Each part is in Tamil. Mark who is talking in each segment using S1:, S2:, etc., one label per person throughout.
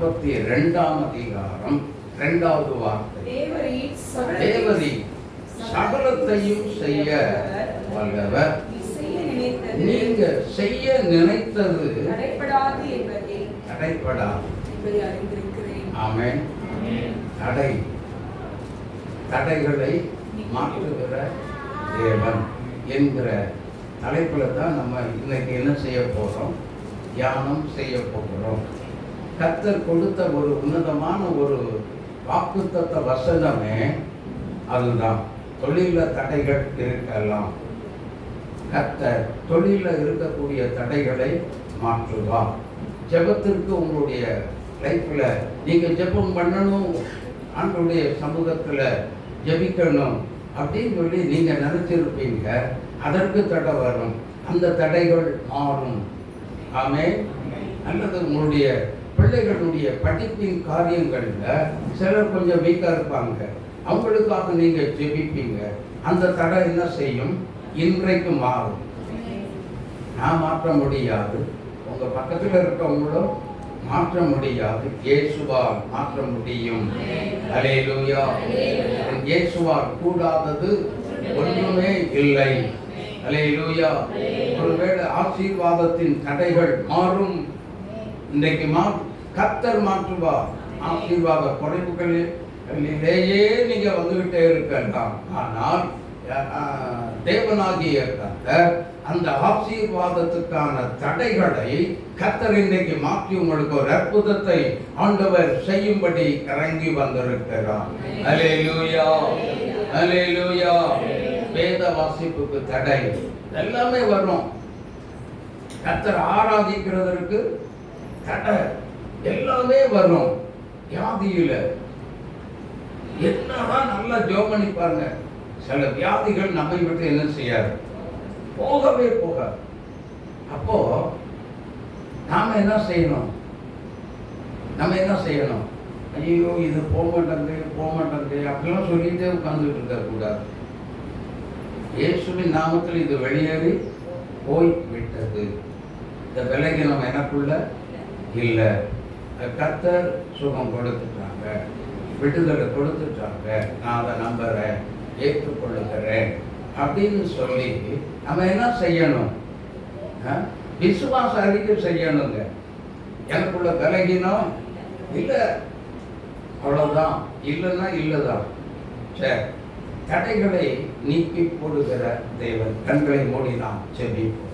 S1: 42ஆம் அதிகாரம் 2வது வார்த்தை. தேவரீர் சகலத்தையும் செய்ய வல்லவர், நீங்க செய்ய நினைத்தது தடைப்படாது என்பதை அறிந்திருக்கிறேன். ஆமென். தடைகளை மாற்றுகிற தேவன் என்கிற தலைப்புல தான் நம்ம இன்னைக்கு என்ன செய்ய போறோம், தியானம் செய்ய போகிறோம். கர்த்தர் கொடுத்த ஒரு உன்னதமான ஒரு வாக்குத்தத்த வசனமே அதுதான். தொழில தடைகள் இருக்கலாம், கர்த்தர் தொழில இருக்கக்கூடிய தடைகளை மாற்றுவார். ஜெபத்திற்கு உங்களுடைய லைஃப்ல நீங்க ஜெபம் பண்ணணும், ஆண்டவருடைய சமூகத்துல ஜெபிக்கணும் அப்படின்னு சொல்லி நீங்க நினைச்சிருப்பீங்க. அதற்கு தடை வரும், அந்த தடைகள் மாறும். ஆமென். அல்லது உங்களுடைய பிள்ளைகளுடைய படிப்பின் காரியங்கள்ல சிலர் கொஞ்சம் வீக்கா இருப்பாங்க, அவங்களுக்காக நீங்க ஜெபிப்பீங்க. அந்த தடை என்ன செய்யும், இன்றைக்கு மாறும். நான் மாற்ற முடியாது, உங்க பக்கத்துல இருக்கவங்களும் மாற்ற முடியாது, இயேசுவால் மாற்ற முடியும். அல்லேலூயா. இயேசுவால் கூடாதது ஒன்றுமே இல்லை. அல்லேலூயா. ஒருவேளை ஆசீர்வாதத்தின் தடைகள் மாறும், இன்றைக்கு கர்த்தர் மாற்றுவார். ஆசீர்வாத குறைவுகளிலேயே நீங்க வந்துகிட்டே இருக்கலாம். ஆனால் தேவனாகிய கர்த்தர் அந்த ஆசீர்வாதத்துக்கான தடைகளை கர்த்தர் இன்றைக்கு மாற்றி உங்களுக்கு ஒரு அற்புதத்தை ஆண்டவர் செய்யும்படி இறங்கி வந்திருக்கிறார். அல்லேலூயா, அல்லேலூயா. வேத வாசிப்புக்கு தடை எல்லாமே வரும், கர்த்தர் ஆராதிக்கிறதற்கு தடை எல்லாமே வரும். வியாதியில என்னதான் நல்லா ஜோமணி பாருங்க, சில வியாதிகள் நம்மை விட்டு என்ன செய்யாது, போகவே போகாது. அப்போ நாம என்ன செய்யணும், ஐயோ இது போக மாட்டேங்குது அப்படிலாம் சொல்லிட்டே உட்கார்ந்துட்டு இருக்க கூடாது. இயேசுவின் நாமத்தில் இது வெளியேறி போய் விட்டது. இந்த விலகினம் எனக்குள்ள இல்லை. கர்த்தர் சுகம் கொடுத்துட்டாங்க, விடுதலை கொடுத்துட்டாங்க, நான் அதை நம்புறேன், ஏற்றுக்கொள்ளுகிறேன் அப்படின்னு சொல்லி நம்ம என்ன செய்யணும், விசுவாச அறிக்கை செய்யணுங்க. எனக்குள்ள விலகினம் இல்லை, அவ்வளவுதான். இல்லைன்னா இல்லைதான். சரி, தடைகளை நீக்கி போடுகிற தேவன். கண்களை மூடி நாம் ஜெபிப்போம்.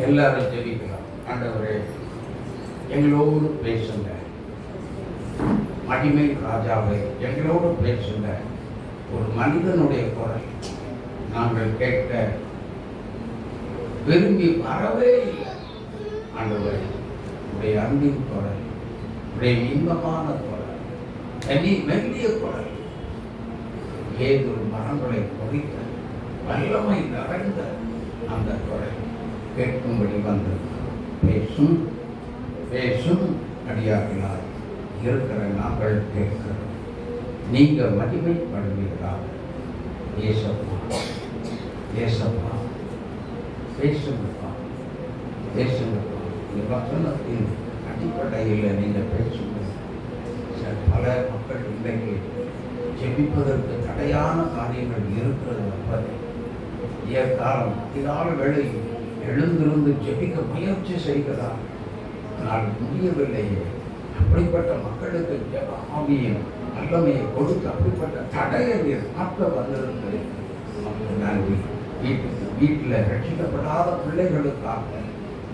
S1: எல்லாரும் ஜெபிக்கலாம். ஆண்டவரே, எங்களோடு பேசுங்க. மகிமை ராஜாவை எங்களோடு பேசுங்க. ஒரு மனிதனுடைய குரல் நாங்கள் கேட்க விரும்பி வரவே இல்லை. ஆண்டவரே, உடைய அன்பின் குரல், உடைய இன்பமான குரல், மெல்லிய குரல், ஏதோ மரங்களை பொறித்த வல்லமை நிறைந்த அந்த குரல் கேட்கும்படி வந்து பேசும் பேசும் அடியார்களாய் இருக்கிற நாங்கள் கேட்கிறோம். நீங்க மகிமைப்படுவீர்களாக. ஏசப்பா, ஏசப்பா, பேசுங்கப்பா, பேசுங்கப்பா. இந்த வசனத்தின் அடிப்படையில் நீங்க பேசுங்க. பல மக்கள் இன்றைக்கு ஜெபிப்பதற்கு தடையான காரியங்கள் இருக்கிறது. காலம் இதால் வேளை எழுந்திருந்து ஜெபிக்க முயற்சி செய்கிறார், ஆனால் முடியவில்லையே. அப்படிப்பட்ட மக்களுக்கு ஜெப ஆவியின் வல்லமையை கொடுத்து அப்படிப்பட்ட தடையை மாற்ற வந்திருக்கிறது. நன்றி. வீட்டில் ரட்சிக்கப்படாத பிள்ளைகளுக்காக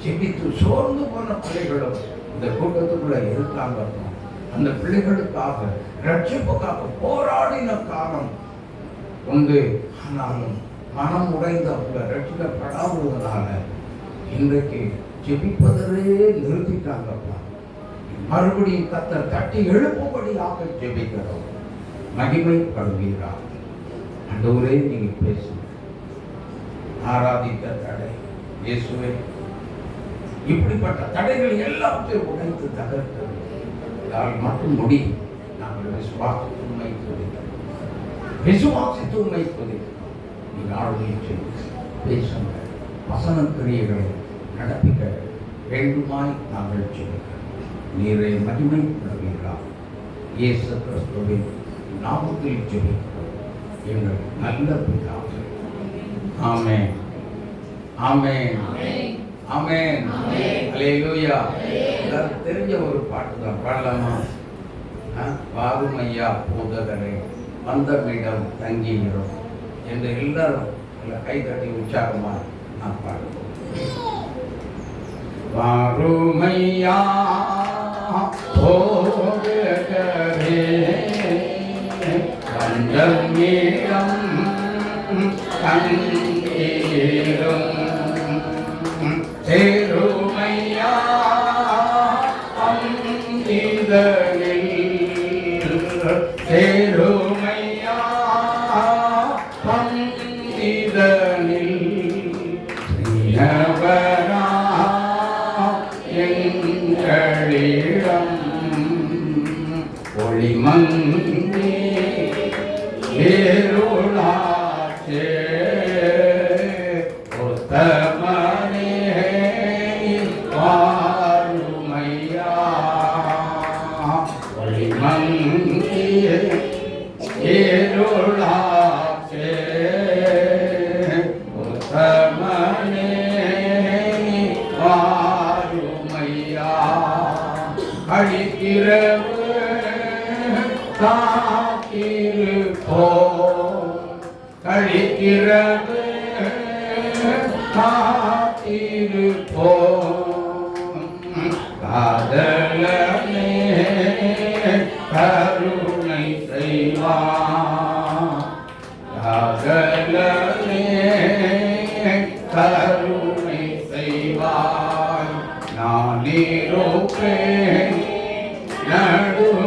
S1: ஜெபித்து சோர்ந்து போன பிள்ளைகளும் இந்த கூட்டத்துக்குள்ள இருக்காங்க. அந்த பிள்ளைகளுக்காக ரட்சிப்புக்காக போராடின காலம் உண்டு. ஆனாலும் மனம் உடைந்து அவங்க ரட்சிக்கப்படாததுனால இன்றைக்கு ஜெபிப்பதே நிறுத்திட்டாங்கப்பா. மறுபடியும் கர்த்தர் தட்டி எழுப்பும்படியாக ஜெபிக்கிறோம். மகிமைப்படுவீராக. ஆண்டவரே, நீங்க பேசுங்க. ஆராதித்த தடை இயேசுவே, இப்படிப்பட்ட தடைகள் எல்லாத்தையும் உடைத்து தகர்த்தது மட்டும் முடியும். நாங்கள் விசுவாசித்து உண்மை துதிக்கிறோம். நீங்கள் ஆளுகை செய்து பேசுங்க. வசன கிரியைகளை நடப்பிக்க வேண்டுமாய் நாங்கள் ஜெபிக்கிறோம். நீரை மகிமைப்படுவீர்களாக. இயேசு கிறிஸ்துவின் நாமத்தில் ஜெபிக்கிறோம் எங்கள் நல்ல பிதாவே. ஆமென், ஆமென், ஆமென், அல்லேலூயா. எல்லாரும் தெரிஞ்ச ஒரு பாட்டு தான், பாடலாமா? வாரும் ஐயா போதகரே வந்தமிடம் தங்கிவிடும் என்று எல்லாரும் கைதட்டி உற்சாகமா நான் பாடுவோம். வாருமையா போதகரே வந்தமிடம் தங்கிவிடும் சேருமையா சேருமையா பந்திதனில் ஸ்ரீநவரா எங்களிடம் ஒளிமங்கி ஏருளாச்சே உத்தமனே வாருமையா ஒளிமங்கி ஏருளாச்சே உத்தமனே வாருமையா அழிக்கிறவு காத்திருப்போம் கழிக்கிறவு காத்திருப்போம் காதலனே கருணை செய்வான் காதலனே கருணை செய்வான் நான் இருப்பேன் நடுவிலந்தான்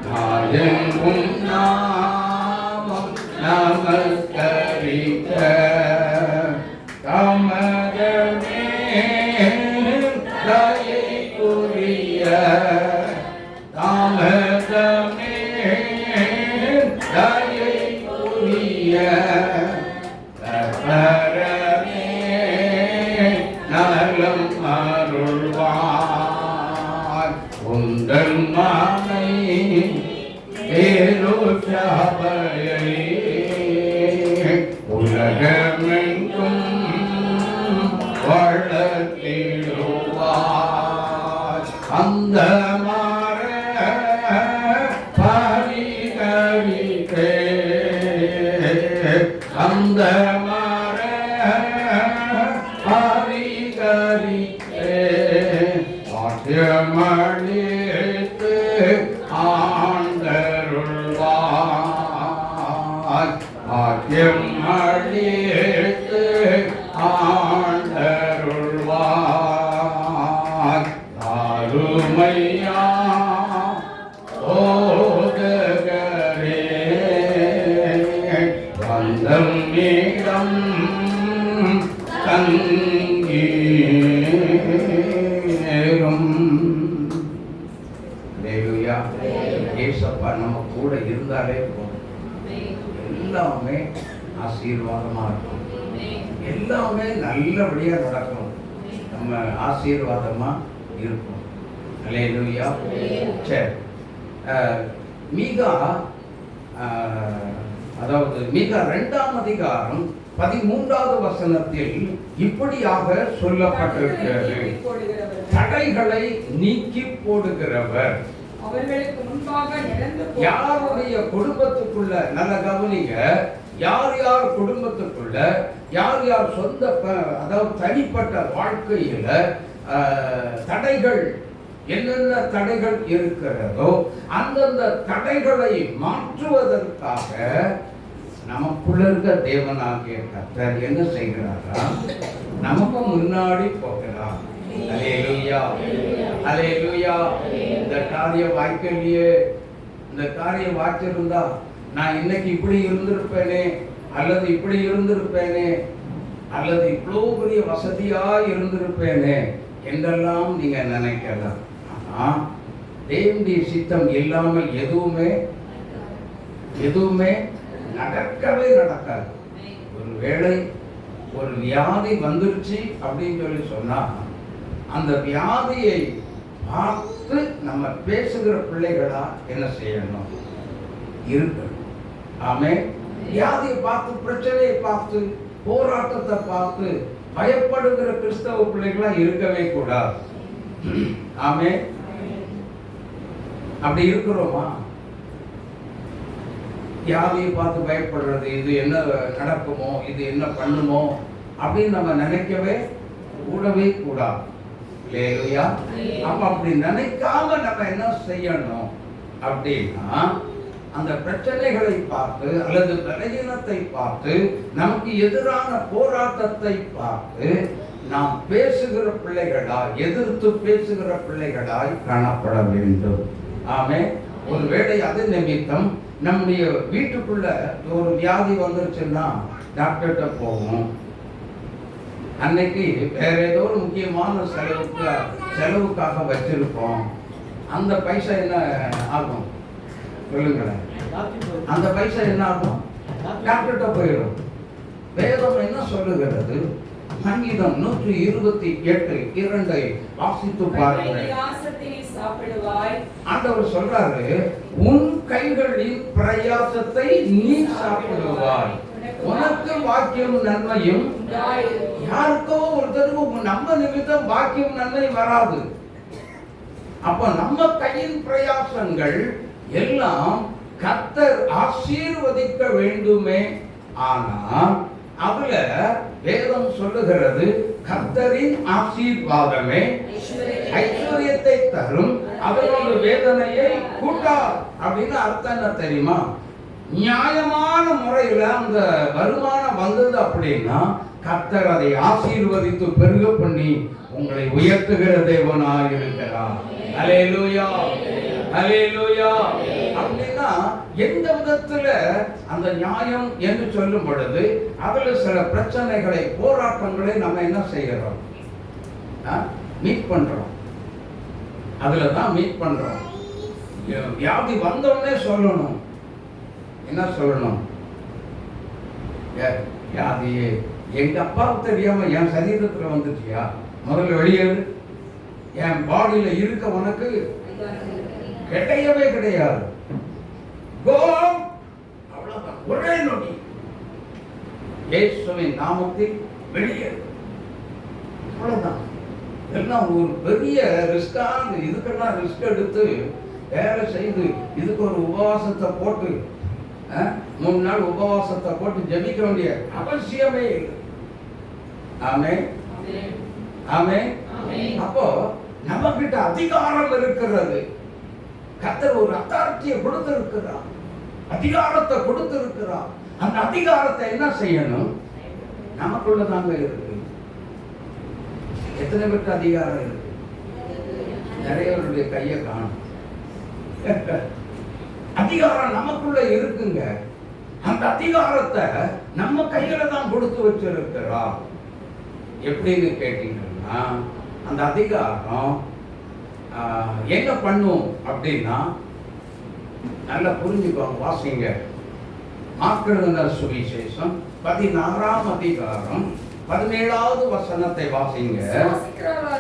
S1: நாயெங்கும் நாமம் நமஸ்கரிக்க கமரமே தயைக்குரிய தாமதமே தயைக்குரிய தரமே நலம் அருள்வார் உந்தன் மானை பேருஷாபையை உலகமெங்கும் வளர்த்திடுவார் அந்த மாற பரிகரித்தே அந்த மாற பரிகரித்தே பாட்டியமளித்து ஆண்டருள்வார் பாட்டியம் அளித்து ஆண்டருள்வார் தாருமையா ஓதகரே வந்தமிடம் தங்கிரும். அல்லேலூயா. இயேசப்பா நம்ம கூட இருந்தாலே போதும், எல்லாமே ஆசீர்வாதமா இருக்கும், எல்லாமே நல்லபடியா நடக்கும், நம்ம ஆசீர்வாதமா இருக்கும். அல்லேலூயா. சரி, மீகா அதாவது மீகா 2ஆம் அதிகாரம் 13வது வசனத்தில் இப்படியாக சொல்லப்பட்டிருக்கிறது, தடைகளை நீக்கி போடுகிறவர். யாருடைய குடும்பத்துக்குள்ள, நல்ல கவனிங்க, யார் யார் குடும்பத்துக்குள்ள, யார் யார் சொந்த அதாவது தனிப்பட்ட வாழ்க்கையில தடைகள், என்னென்ன தடைகள் இருக்கிறதோ அந்தந்த தடைகளை மாற்றுவதற்காக நமக்குள்ள இருக்க தேவனாகிய கர்த்தர் என்ன செய்கிறாரா, நமக்கு முன்னாடி போகிறார். அல்லேலூயா, அல்லேலூயா. இந்த காரியம் வாய்க்கலையே, இந்த காரியம் வாய்ச்சிருந்தா நான் இன்னைக்கு இப்படி இருந்திருப்பேனே, அல்லது இப்படி இருந்திருப்பேனே, அல்லது இவ்வளோ பெரிய வசதியா இருந்திருப்பேனே என்றெல்லாம் நீங்க நினைக்கலாம். ஆனா தேவனுடைய சித்தம் இல்லாமல் எதுவுமே நடக்கவே நடக்காது. ஒருவேளை ஒரு வியாதி வந்துருச்சு அப்படின்னு சொல்லி சொன்னா அந்த வியாதியை பார்த்து நம்ம பேசுகிற பிள்ளைகளா என்ன செய்யணும்? இருக்கணும். ஆமே. வியாதியை பார்த்து, பிரச்சனையை பார்த்து, போராட்டத்தை பார்த்து பயப்படுகிற கிறிஸ்தவ பிள்ளைகளா இருக்கவே கூடாது. ஆமே. அப்படி இருக்கிறோமா? வியாதியை பார்த்து பயப்படுறது, இது என்ன நடக்குமோ, இது என்ன பண்ணுமோ அப்படின்னு நம்ம நினைக்கவே கூடவே கூடாது. இல்லையா? அப்ப அப்படி நினைக்காம நம்ம என்ன செய்யணும் அப்படின்னா, அந்த பிரச்சனைகளை பார்த்து அல்லது பலவீனத்தை பார்த்து நமக்கு எதிரான போராட்டத்தை பார்த்து நாம் பேசுகிற பிள்ளைகளாய், எதிர்த்து பேசுகிற பிள்ளைகளாய் காணப்பட வேண்டும். ஆமே. ஒருவேளை அது நிமித்தம் நம்முடைய வீட்டுக்குள்ள ஒரு வியாதி வந்துருச்சுன்னா டாக்டர்கிட்ட போவோம். அன்னைக்கு வேற ஏதோ ஒரு முக்கியமான செலவுக்காக வச்சிருப்போம். அந்த பைசா என்ன ஆகும் சொல்லுங்களேன்? அந்த பைசா என்ன ஆகும்? டாக்டர்கிட்ட போயிடும். வேதம் என்ன சொல்லுகிறது? சங்கீதம் 128:2 வாசித்து பாருங்கள். ஆண்டவர் சொல்றாரு, உன் கைகளின் பிரயாசத்தை நீ சாப்பிடுவாய், உனக்கு வாக்கியம் நன்மையும். யாருக்கோ ஒருத்தருக்கு நம்ம நிமித்தம் வாக்கியம் நன்மை வராது. அப்ப நம்ம கையின் பிரயாசங்கள் எல்லாம் கர்த்தர் ஆசீர்வதிக்க வேண்டுமே. ஆனால் அதுல வேதம் சொல்லுகிறது, கர்த்தரின் ஆசீர்வாதமே ஐஸ்வர்யத்தை தரும், அதனோட வேதனையை கூட்டார். அப்படின்னு அர்த்தம் என்ன தெரியுமா? நியாயமான முறையில அந்த வருமானம் வந்தது அப்படின்னா கர்த்தர் அதை ஆசீர்வதித்து பெருக பண்ணி உங்களை உயர்த்துகிற தேவனாக இருக்கிறார். அல்லேலூயா, அல்லேலூயா. அப்படின்னா எந்த விதத்துல அந்த நியாயம் என்று சொல்லும் பொழுது அதுல சில பிரச்சனைகளை, போராட்டங்களை நம்ம என்ன செய்கிறோம்? மீட் பண்றோம். அதுலதான் மீட் பண்றோம். வியாதி வந்தோடனே சொல்லணும். என்ன சொல்லணும்? வியாதியே எங்க அப்பாவுக்கு தெரியாம என் சரீரத்துல வந்துட்டியா? முதல்ல வெளியேறு. என் பாடியில இருக்க உனக்கு கிடையவே கிடையாது. அவ்வளவுதான், ஒரே நொடி இயேசுவின் நாமத்தில் வெளியேறு. அவ்வளவுதான். எல்லாம் ஒரு பெரிய ரிஸ்கான, இதுக்கெல்லாம் ரிஸ்க் எடுத்து வேலை செய்து இதுக்கு ஒரு உபவாசத்தை போட்டு 3 நாள் உபவாசத்தை போட்டு ஜெபிக்க வேண்டிய அவசியமே இல்லை. ஆமே, ஆமே. அப்போ நம்ம கிட்ட அதிகாரம் இருக்கிறது. கர்த்தர் ஒரு அத்தாரிட்டியை கொடுத்திருக்கிறார், அதிகாரத்தை கொடுத்திருக்கிறார். அந்த அதிகாரத்தை என்ன செய்யணும்? நமக்குள்ளதாங்க இருக்கு. எத்தனை பேருக்கு அதிகாரம் இருக்கு? நிறையவருடைய கையை காணும். அதிகாரம் நமக்குள்ள இருக்குங்க. அந்த அதிகாரத்தை நம்ம கையில தான் கொடுத்து வச்சிருக்கிறோம். எப்படின்னு கேட்டீங்கன்னா, அந்த அதிகாரம் என்ன பண்ணும் அப்படின்னா, நல்லா புரிஞ்சுக்கோங்க. வாசிங்க, மார்க்கு சுவிசேஷம் 16ஆம் அதிகாரம் 17வது வசனத்தை வாசிங்க.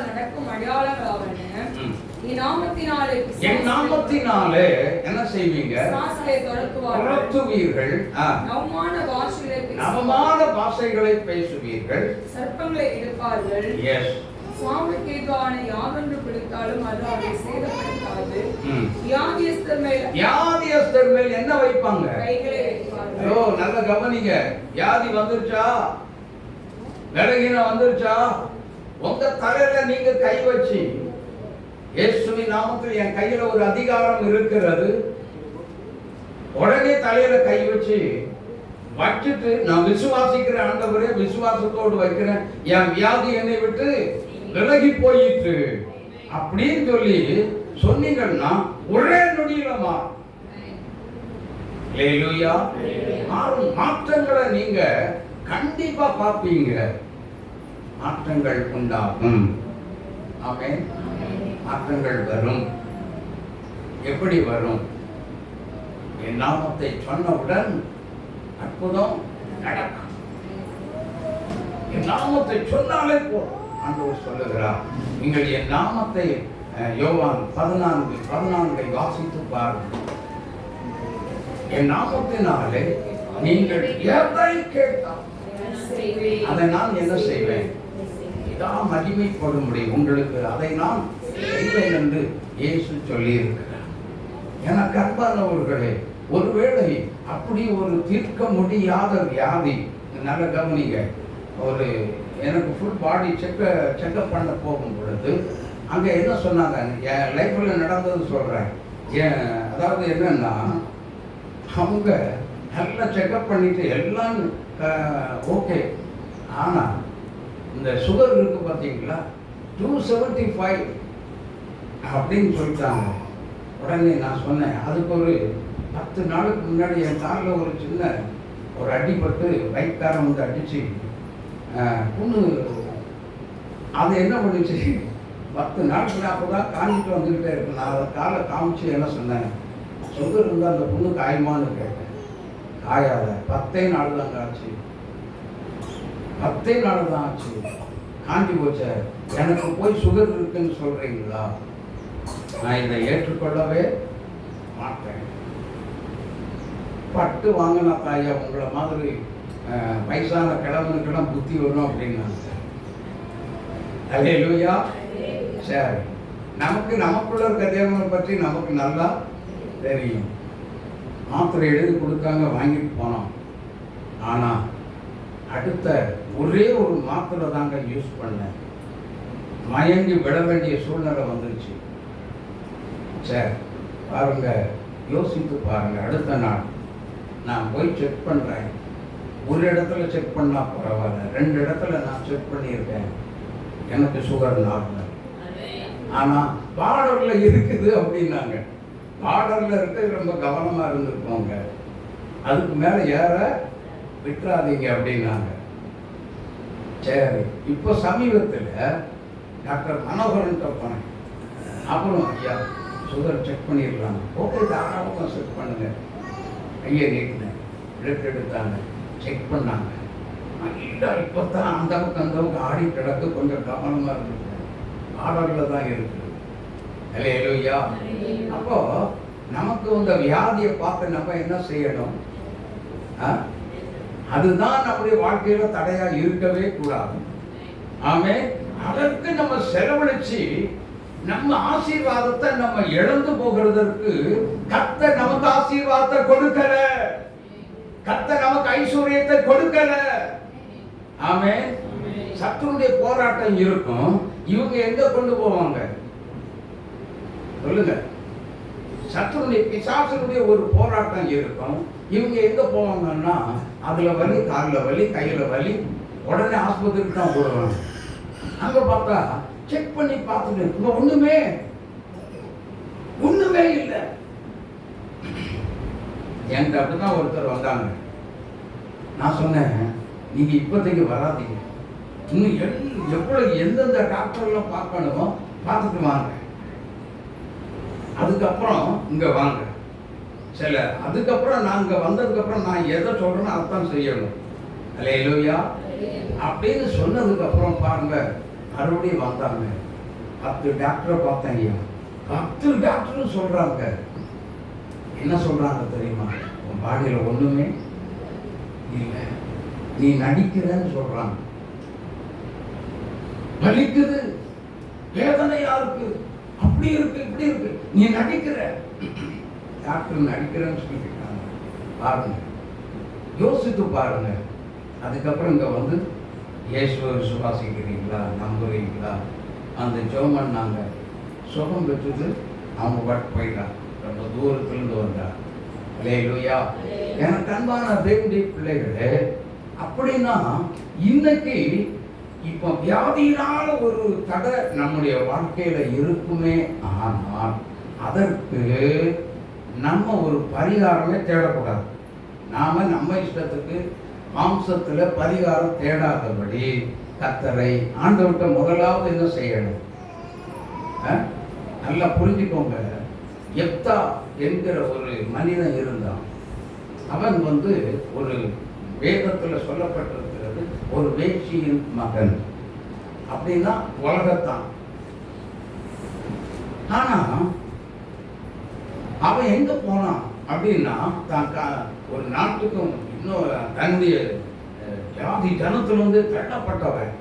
S2: நடக்கும் அடையாளங்களாவன,
S1: என் நாமத்தினாலே என்ன செய்வீங்க? துரத்துவீர்கள், நவமான பாஷைகளை பேசுவீர்கள்,
S2: சர்ப்பங்களை எடுப்பார்கள். சுவாமிக்கு எதுவான யாதொன்று பிடித்தாலும் அது அவரை சேதப்படுத்தாது.
S1: வியாதியஸ்தர் மேல் என்ன வைப்பாங்க?
S2: கைகளை வைப்பார்கள்.
S1: நல்ல கவனிங்க. வியாதி வந்துருச்சா, பலவீனம் வந்துருச்சா, உங்க தலையில நீங்க கை வச்சு, இயேசுவின் நாமத்தில் என் கையில ஒரு அதிகாரம் இருக்கிறது, உடனே தலையில கை வச்சு வச்சுட்டு, நான் விசுவாசிக்கிற ஆண்டவரே, விசுவாசத்தோடு வைக்கிறேன், என் வியாதி என்னை விட்டு விலகி போயிட்டு அப்படின்னு சொல்லி சொன்னீங்கன்னா ஒரே நொடியிலமா மாற்றங்களை நீங்க கண்டிப்பா பார்ப்பீங்க. மாற்றங்கள் உண்டாகும். ஆமென். மாற்றங்கள் வரும். எப்படி வரும்? என் நாமத்தை சொன்னவுடன் அற்புதம் நடக்கும். என் நாமத்தை சொன்னாலே போதும். ஆண்டவர் சொல்லுகிறார், நீங்கள் என் நாமத்தை யோவான் 14 வாசித்து பாருங்கள். என் நாமத்தினாலே நீங்கள் எதை கேட்டால் அதை நான் என்ன செய்வேன்? இதான் மகிமைப்படும் முடியும் உங்களுக்கு, அதை நான் செய்வேன் என்று இயேசு சொல்லி இருக்கிறார். எனக்கு அன்பானவர்களே, ஒருவேளை அப்படி ஒரு தீர்க்க முடியாத வியாதி, நல்ல கவனிங்க, ஒரு எனக்கு ஃபுல் பாடி செக்அப் பண்ண போகும் பொழுது அங்கே என்ன சொன்னாங்க, என் லைஃப்பில் நடந்தது சொல்கிறேன். அதாவது என்னன்னா, அவங்க நல்லா செக்அப் பண்ணிட்டு எல்லாம் ஓகே, ஆனால் இந்த சுகர் இருக்கு பார்த்தீங்களா, 275 அப்படின்னு சொல்லிட்டாங்க. உடனே நான் சொன்னேன், அதுக்கு ஒரு 10 நாளுக்கு முன்னாடி என் காரில் ஒரு சின்ன ஒரு அடிபட்டு பைக்காரன் வந்து அடித்து பொண்ணு அது என்ன பண்ணிச்சு, 10 நாளுக்கு அப்போ தான் காஞ்சிட்டு வந்துக்கிட்டே இருக்கு. நான் அதை காலை காமிச்சு என்ன சொன்னேன், சுகர் இருந்தால் அந்த பொண்ணு காயுமான்னு கேட்டேன். காயாத 10 நாள் தாங்க ஆச்சு, 10 நாள் தான் ஆச்சு, காஞ்சி போச்ச. எனக்கு போய் சுகர் இருக்குன்னு சொல்கிறீங்களா? நான் இதை ஏற்றுக்கொள்ளவே மாட்டேன். பட்டு வாங்கினா தாயா, உங்களை மாதிரி வயசான கிழவனுக்கெல்லாம் புத்தி வரும் அப்படின்னாங்க. அல்லேலூயா. சரி, நமக்குள்ள இருக்க தேவனை பற்றி நமக்கு நல்லா தெரியும். மாத்திரை எழுதி கொடுத்தாங்க, வாங்கிட்டு போனோம். ஆனால் அடுத்த ஒரே ஒரு மாத்திரை தாங்க யூஸ் பண்ணேன், மயங்கி விட வேண்டிய சூழ்நிலை வந்துருச்சு. சரி பாருங்க, யோசித்து பாருங்க. அடுத்த நாள் நான் போய் செக் பண்ணுறேன். ஒரு இடத்துல செக் பண்ணால் பரவாயில்ல, 2 இடத்துல நான் செக் பண்ணியிருக்கேன், எனக்கு சுகர் நார்மல். ஆனால் பார்டரில் இருக்குது அப்படின்னாங்க. பார்டரில் இருக்க ரொம்ப கவனமாக இருந்துருக்கோங்க, அதுக்கு மேலே ஏற விட்டுறாதீங்க அப்படின்னாங்க. சரி, இப்போ சமீபத்தில் டாக்டர் மனோகரன்ட்ட போனேன். அப்புறம் ஐயா சுகர் செக் பண்ணிடலாம். ஓகே, தாராளமாக செக் பண்ணுங்க. ஐயா நீட்டினேன், பிளட் எடுத்தாங்க, செக் பண்ணாங்க. இல்லை, இப்போ தான் அந்த பக்கம் ஆடி கிடக்கு, கொஞ்சம் கவனமாக இருந்துச்சு, ஆர்டரில் தான் இருக்குது. அல்லேலூயா. அப்போ நமக்கு இந்த வியாதியை பார்த்து நம்ம என்ன செய்யணும்? அதுதான் நம்முடைய வாழ்க்கையில தடையா இருக்கவே கூடாது. ஆமே, அதற்கு நம்ம செலவழிச்சு நம்ம ஆசீர்வாதத்தை நம்ம இழந்து போகிறதற்கு கர்த்தர் நமக்கு ஆசீர்வாதத்தை கொடுக்கல, கர்த்தர் நமக்கு ஐஸ்வர்யத்தை கொடுக்கல. ஆமே, சத்துருடைய போராட்டம் இருக்கும். இவங்க எங்க கொண்டு போவாங்க சொல்லுங்க? சத்துருடைய பிசாசனுடைய ஒரு போராட்டம் இருக்கும். இவங்க எங்க போவாங்கன்னா, அதுல வலி, காலில் வலி, கையில வலி, உடனே ஆஸ்பத்திரிக்கு தான் போடுவாங்க. அங்க பார்த்தா செக் பண்ணி பார்த்துட்டு இங்க ஒண்ணுமே இல்லை. என்கிட்ட அப்படிதான் ஒருத்தர் வந்தாங்க. நான் சொன்னேன், நீங்க இப்போதைக்கு வராதீங்க, இன்னும் எவ்வளவு எந்தெந்த டாக்டர்லாம் பார்க்கணுமோ பார்த்துட்டு வாங்க, அதுக்கப்புறம் இங்க வாங்க. சில அதுக்கப்புறம் நான் இங்க வந்ததுக்கப்புறம் நான் எதை சொல்றேன்னு அர்த்தம் செய்யணும். அல்லேலூயா. அப்படின்னு சொன்னதுக்கு அப்புறம் பாருங்க, மறுபடியும் வந்தாங்க. 10 டாக்டரை பார்த்தேன். ஐயா 10 டாக்டரும் சொல்றாங்க. என்ன சொல்றாங்க தெரியுமா? உன் பாடியில ஒண்ணுமே இல்லை, நீ நடிக்கிறன்னு சொல்றாங்க. வலிக்குது, வேதனையா இருக்கு, அப்படி இருக்கு, இப்படி இருக்கு, நீ நடிக்கிற. டாக்டர் நடிக்கிறேன்னு சொல்லிட்டாங்க. பாருங்க, யோசித்து பாருங்க. அதுக்கப்புறம் இங்க வந்து இயேசுவை விசுவாசிக்கிறீங்களா, நம்புறீங்களா? அந்த ஜெபம் பண்ணாங்க, சுகம் பெற்றது, அவங்க பாட்டு போயிட்டாங்க. ரொம்ப தூரத்திலிருந்து வந்தாங்க. அல்லேலூயா. எனக்கு அன்பான தேவனுடைய பிள்ளைகளே, அப்படின்னா இன்னைக்கு இப்போ வியாதியினால ஒரு தடை நம்முடைய வாழ்க்கையில இருக்குமே, ஆனால் அதற்கு நம்ம ஒரு பரிகாரமே தேடக்கூடாது. நாம நம்ம இஷ்டத்துக்கு மாம்சத்துல பரிகாரம் தேடாதபடி கர்த்தரை ஆண்டவர்கிட்ட முதலாவது என்ன செய்யணும்? நல்லா புரிஞ்சுக்கோங்க. எப்தா என்கிற ஒரு மனிதன் இருந்தான். அவன் வந்து ஒரு வேதத்துல சொல்லப்பட்டிருக்கிறது, ஒரு வேட்சியின் மகன் அப்படின்னா உலகத்தான். ஆனா அவன் எங்க போனான் அப்படின்னா ஒரு நாட்டுக்கும் இன்னும் தன்னுடைய ஜாதி ஜனத்திலிருந்து தள்ளப்பட்டவன்,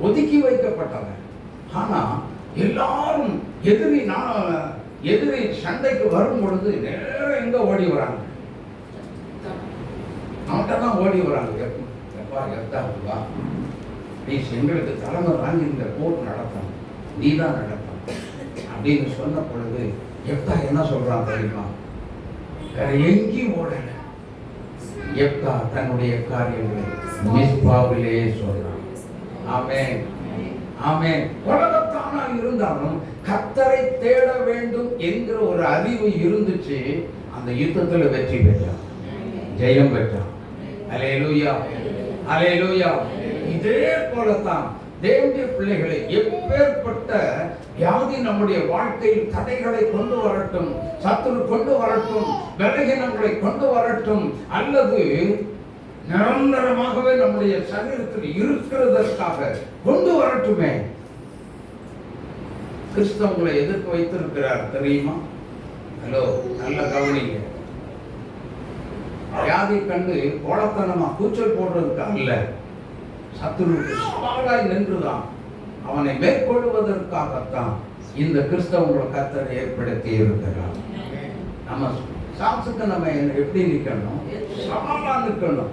S1: ஒதுக்கி வைக்கப்பட்டவன். ஆனா எல்லாரும் எதிரி சண்டைக்கு வரும் பொழுது நேரம் எங்க ஓடி வராங்க? அவன்கிட்ட தான் ஓடி வராங்க. எப்பா எத்தாவா நீ எங்களுக்கு தலைமை வாங்கி இந்த போர் நடத்தணும், நீ தான் நடத்தணும் அப்படின்னு சொன்ன பொழுது எப்தா என்ன சொல்றான் தெரியுமா? வேற எங்கேயும் ஓடல. எப்தா தன்னுடைய காரியங்களை மிஸ்பாவிலே சொல்றான். ஆமென், ஆமென். உலகத்தானா இருந்தாலும் கர்த்தரை தேட வேண்டும் என்கிற ஒரு அறிவு இருந்துச்சு. அந்த யுத்தத்துல வெற்றி பெற்றான், ஜெயம் பெற்றான். அல்லேலூயா, அல்லேலூயா. இதே போலத்தான் தேவனுடைய பிள்ளைகளை எப்பேற்பட்ட வியாதி நம்முடைய வாழ்க்கையில் தடைகளை கொண்டு வரட்டும், சத்துரு கொண்டு வரட்டும், பலகீனங்களை கொண்டு வரட்டும், அல்லது நிரந்தரமாகவே நம்முடைய சரீரத்தில் இருக்கிறதற்காக கொண்டு வரட்டுமே, கிறிஸ்தவங்களை எதிர்த்து வைத்திருக்கிறார் தெரியுமா? ஹலோ, நல்ல கவனிங்க. வியாதி கண்டு கோலத்தனமா கூச்சல் போடுறதுக்கு அல்ல, சத்துருவுக்கு சவாலாய் நின்றுதான் அவனை மேற்கொள்வதற்காகத்தான் இந்த கிறிஸ்தவங்களை கர்த்தர் ஏற்படுத்தி இருக்கிறார். நம்ம சாட்சிக்கு நம்ம எப்படி நிக்கணும்? சவாலா நிற்கணும்,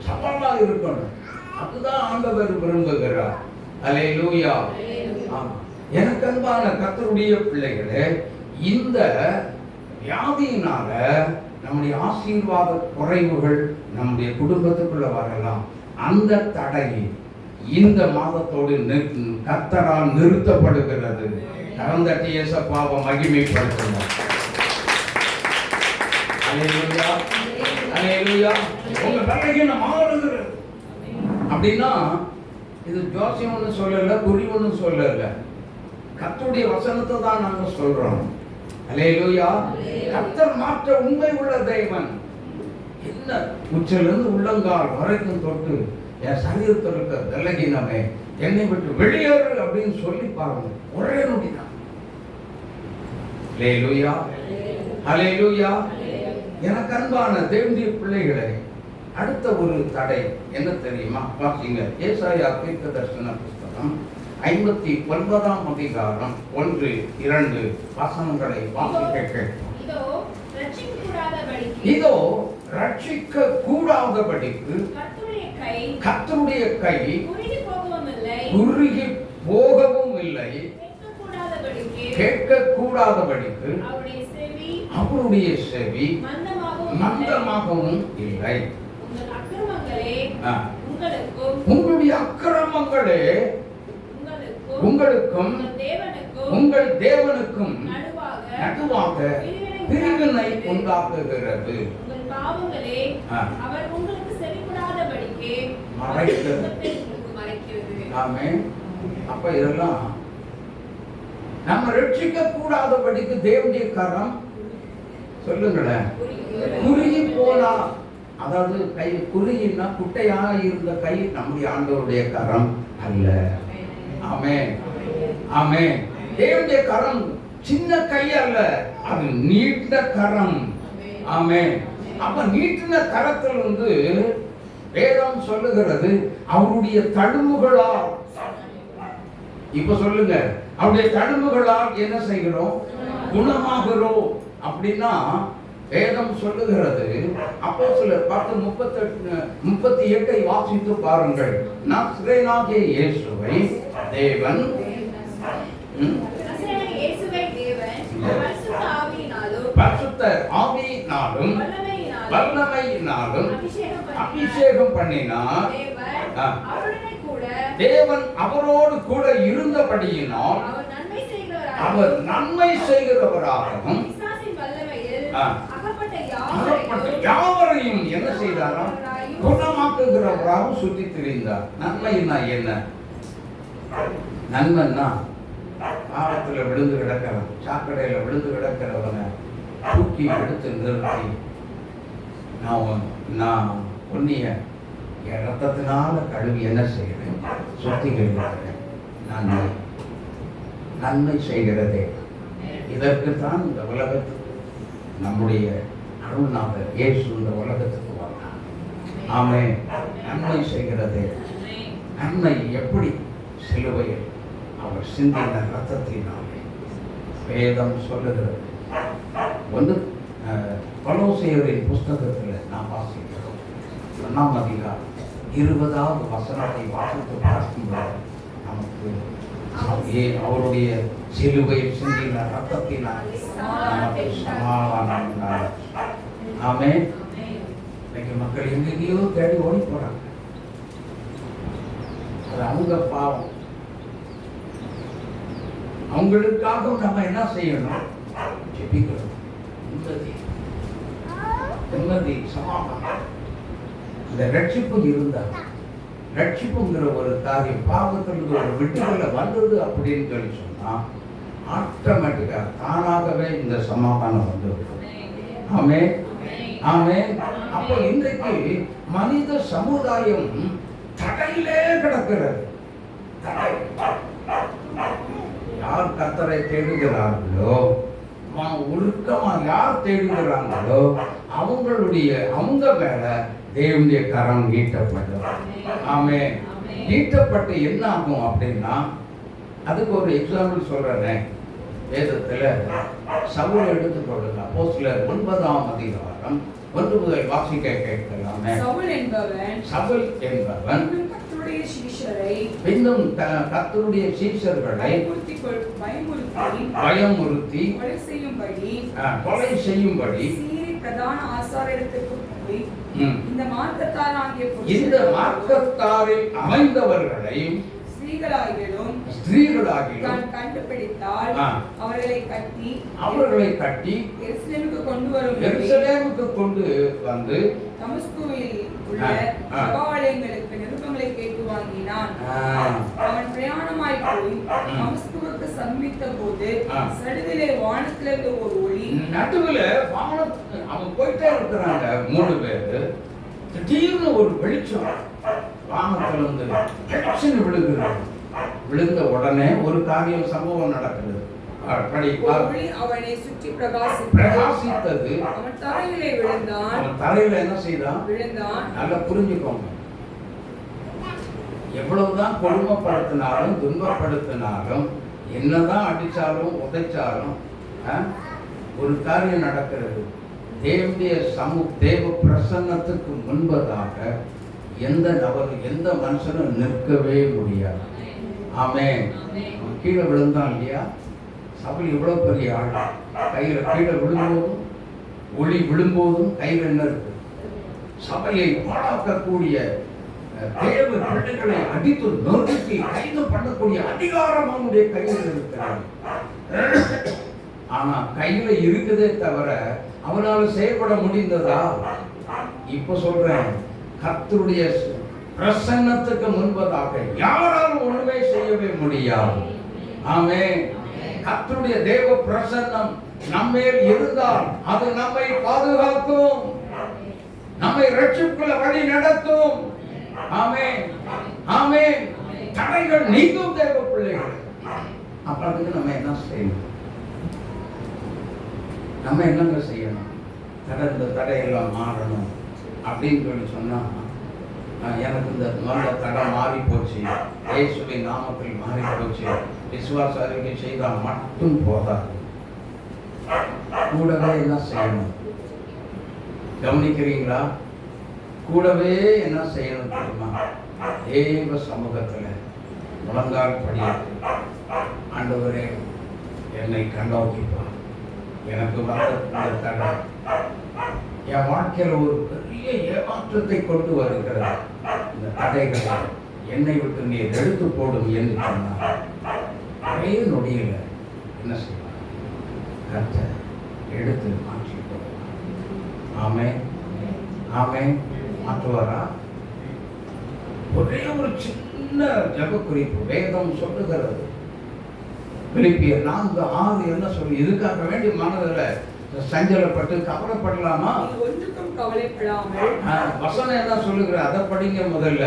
S1: சவாலா இருக்கணும். அதுதான் ஆண்டவர் விரும்புகிறார். அல்லேலூயா. எனக்கு அன்பான கர்த்தருடைய பிள்ளைகளே, இந்த வியாதியினால நம்முடைய ஆசீர்வாத குறைவுகள் நம்முடைய குடும்பத்துக்குள்ள வரலாம். அந்த தடை இந்த மாதத்தோடு கர்த்தரால் நிறுத்தப்படுகிறது. கரந்தட்டி இயேசுவை மகிமைப்படுத்துவோம். அல்லேலூயா, அல்லேலூயா. உங்க பலகீனம் மாறுகிறது அப்படின்னா இது ஜோசியம் ஒன்று சொல்லல, குறி ஒன்று சொல்லல, கர்த்தருடைய வசனத்தை தான் நாங்க சொல்றோம். அல்லேலூயா. கர்த்தர் மாற்ற உண்மை உள்ள தேவன். என்ன உச்சிலிருந்து உள்ளங்கால் வரைக்கும் தொட்டு என் சரீரத்தில் இருக்க பலகீனமே என்னை விட்டு வெளியேறு அப்படின்னு சொல்லி பாருங்க, ஒரே நொடிதான். அல்லேலூயா, அல்லேலூயா. எனக்கு அன்பான தேவனுடைய பிள்ளைகளே, அடுத்த ஒரு தடை என்ன தெரியுமா? வாசிங்க ஏசாயா தீர்க்கதரிசன புத்தகம் 59ஆம் அதிகாரம் 1, 2 வசனங்களை வாசிக்க. இதோ ரட்சிக்க கூடாதபடிக்கு கர்த்தருடைய கை குறுகி போகவும் இல்லை, கேட்க கூடாதபடிக்கு அவருடைய செவி மந்தமாகவும் இல்லை. உங்களுடைய அக்கிரமங்களே உங்களுக்கும் உங்கள் தேவனுக்கும் நடுவாக பிரிவினை உண்டாக்குகிறது. அப்ப இதெல்லாம் நம்ம ரட்சிக்க கூடாதபடிக்கு தேவனுடைய கரம் சொல்லுங்களேன் குறுகி போனா, அதாவது கை குறுகினா குட்டையாக இருந்த கை நம்முடைய ஆண்டவருடைய கரம் அல்ல. ஆமென், ஆமென். தேவனுடைய கரம் சின்ன கை அல்ல, அது நீண்ட கரம். ஆமென். அப்ப நீட்டின கரத்தில் வேதம் சொல்லுகிறது அவருடைய தழும்புகளால். இப்ப சொல்லுங்க, அவருடைய தழும்புகளால் என்ன செய்கிறோம்? குணமாகிறோம். அப்படின்னா வேதம் சொல்லுகிறது. அப்போஸ்தலர் 10:38 வாசித்து பாருங்கள். நசரேயனாகிய இயேசுவை தேவன் பரிசுத்த ஆவியினாலும் வல்லமையினாலும் அபிஷேகம் பண்ணினார். தேவன் அவரோடு கூட இருந்தபடியினால் அவர் நன்மை செய்கிறவராகவும் யாவரையும் என்ன செய்தாராம்? குணமாக்குகிறவராகவும் சுற்றி திரிந்தார். நன்மைன்னா என்ன? நன்மைன்னா பாவத்துல விழுந்து கிடக்கிறவன், சாக்கடையில விழுந்து கிடக்கிறவனை தூக்கி எடுத்து நிறுத்தி நான் உன்னைய என் ரத்தத்தினால கழுவி என்ன செய்கிறேன்? சுத்திகரிக்கிறேன். நன்மை செய்கிறதே. இதற்குத்தான் இந்த உலகத்துக்கு நம்முடைய அருள்நாதர் இயேசு இந்த உலகத்துக்கு வந்தார். ஆமென். நன்மை செய்கிறதே. நன்மை எப்படி? சிலுவையில் அவர் சிந்தின ரத்தத்தினாலே. வேதம் சொல்லுகிறது. கொலோசியரின் புஸ்தகத்தில் நாம் வாசிக்கிறோம். 1ஆம் அதிகாரம் 20வது வசனத்தை வாசித்து பார்க்கும்போது நமக்கு அவருடைய சிலுவையில் சிந்தின ரத்தத்தினால் நமக்கு சமாதானம் உண்டாகும். ஆமென். இன்னைக்கு மக்கள் எங்கேயோ தேடி ஓடி போறாங்க. அது அவங்க பாவம். அவங்களுக்காக நம்ம என்ன செய்யணும்? ஜெபிக்கணும். நிம்மதி, சமாதானம். இந்த ரட்சிப்பு இருந்தால், ரட்சிப்புங்கிற ஒரு காரியம் பாவத்திலிருந்து ஒரு விட்டுதலை வந்தது அப்படின்னு சொல்லி சொன்னா ஆட்டோமேட்டிக்கா தானாகவே இந்த சமாதானம் வந்துவிடும். ஆமென். ஆமென். அப்போ இன்றைக்கு மனித சமுதாயம் தடையிலே கிடக்கிறது. தடை. யார் கர்த்தரை தேடுகிறார்களோ, உருக்கமா யார் தேடுகிறாங்களோ அவங்க மேல தேவனுடைய கரம் நீட்டப்படும். ஆமென். நீட்டப்பட்டு என்ன ஆகும் அப்படின்னா, அதுக்கு ஒரு எக்ஸாம்பிள் சொல்றேன். வேதத்துல சவுல் எடுத்துக்கொள்ளுங்க. அப்போஸ்தலர் 9ஆம் அதிகாரம் 1 முதல் வாசிக்க கேட்கலாமே.
S2: சவுல் என்பவன் கர்த்தருடைய சீஷர்களை பயமுறுத்தி கொலை செய்யும்படி
S3: பிரதான ஆசாரியத்திற்கு போய்
S2: இந்த
S1: மார்க்கத்தாரில் அமைந்தவர்களை ஸ்திரீகளாகிலும்
S2: கண்டுபிடித்தால் அவர்களை கட்டி
S1: எருசலேமுக்கு கொண்டு வந்து
S2: தமஸ்குவில் உள்ள சபாலயங்களுக்கு நிருபங்களை கேட்டு வாங்கினான். அவன் பிரயாணமாய் போய் தமஸ்குவுக்கு சமீபித்த போது சடுதிலே வானத்திலிருந்து ஒரு ஒளி.
S1: நடுவுல அவன் போயிட்டே இருக்கிறாங்க 3 பேரு. திடீர்னு ஒரு வெளிச்சம் வானத்திலிருந்து வெளிச்சம் விழுகிறது. விழுந்த உடனே ஒரு காரியம் சம்பவம் நடக்குது.
S2: அவனை சுற்றி
S1: பிரகாசித்தது.
S2: அவன் தரையிலே விழுந்தான்.
S1: அவன் தலையில என்ன செய்தான்?
S2: விழுந்தான்.
S1: நல்லா புரிஞ்சுக்கோங்க. எவ்வளவுதான் கொடுமைப்படுத்தினாலும் துன்பப்படுத்தினாலும் என்னதான் அடிச்சாலும் உதைச்சாலும் ஒரு காரியம் நடக்கிறது. தேவ பிரசன்னத்துக்கு முன்பதாக எந்த நபரும் எந்த மனுஷனும் நிற்கவே முடியாது. ஆமென். கீழே விழுந்தான் இல்லையா? சபையில் இவ்வளவு பெரிய ஆள் கையில கீழே விழும்போதும் ஒளி விழும்போதும் கையில் என்ன இருக்கு? சபையை பாழாக்கக்கூடிய தேவ பிள்ளைகளை அடித்து நொறுக்கி கைது பண்ணக்கூடிய அதிகாரம் அவனுடைய கையில் இருக்கிறார். ஆனா கையில இருக்குதே தவிர அவனால் செயல்பட முடிந்ததா? இப்ப சொல்றேன், கர்த்தருடைய பிரசன்னத்துக்கு முன்பதாக யாராலும் ஒண்ணுமே செய்யவே முடியாது. ஆமென். கர்த்தருடைய தேவ பிரசன்னம் நம்மேல் இருந்தால் அது நம்மை பாதுகாக்கும், நம்மை ரட்சிப்புக்குள்ள வழி நடத்தும். ஆமென். ஆமென். தடைகள் நீங்கும் தேவ பிள்ளைகள். அப்ப அதுக்கு நம்ம என்ன செய்யணும்? நம்ம என்னங்க செய்யணும்? இந்த தடையெல்லாம் மாறணும் அப்படின்னு சொல்லி சொன்னா, எனக்கு இந்த நல்ல தடை மாறி போச்சு, இயேசுவின் நாமத்தில் மாறி போச்சு, விசுவாச அறிக்கை செய்தால் மட்டும் போதாது. கூடவே என்ன செய்யணும்? கவனிக்கிறீங்களா? கூடவே என்ன செய்யணும் தெரியுமா? தேவ சமூகத்துல முழங்கால் படியாது. ஆண்டவரே, என்னை கண்ணோக்கிப்பார். எனக்கு வந்த தடை என் வாழ்க்கையில் ஒரு பெரிய ஏமாற்றத்தை கொண்டு வருகிறது. இந்த தடைகளை என்னை விட்டு நீ எடுத்து போடும் என்று சொன்னார். ஒரே நொடியில் என்ன செய்வார்? கர்த்தர் எடுத்து மாற்றி போடுவார். ஆமென். ஆமென். மாற்றுவாரா? ஒரே ஒரு சின்ன ஜெப குறிப்பு வேதம் சொல்லுகிறது. பிலிப்பியர் 4:6 என்ன சொல்லி, இதுக்காக வேண்டி மனதில் சஞ்சலப்பட்டு கவலைப்படலாமா?
S2: ஒன்றுக்கும் கவலைப்படாமல்.
S1: வசனம் என்ன சொல்லுகிற அதை படிங்க முதல்ல.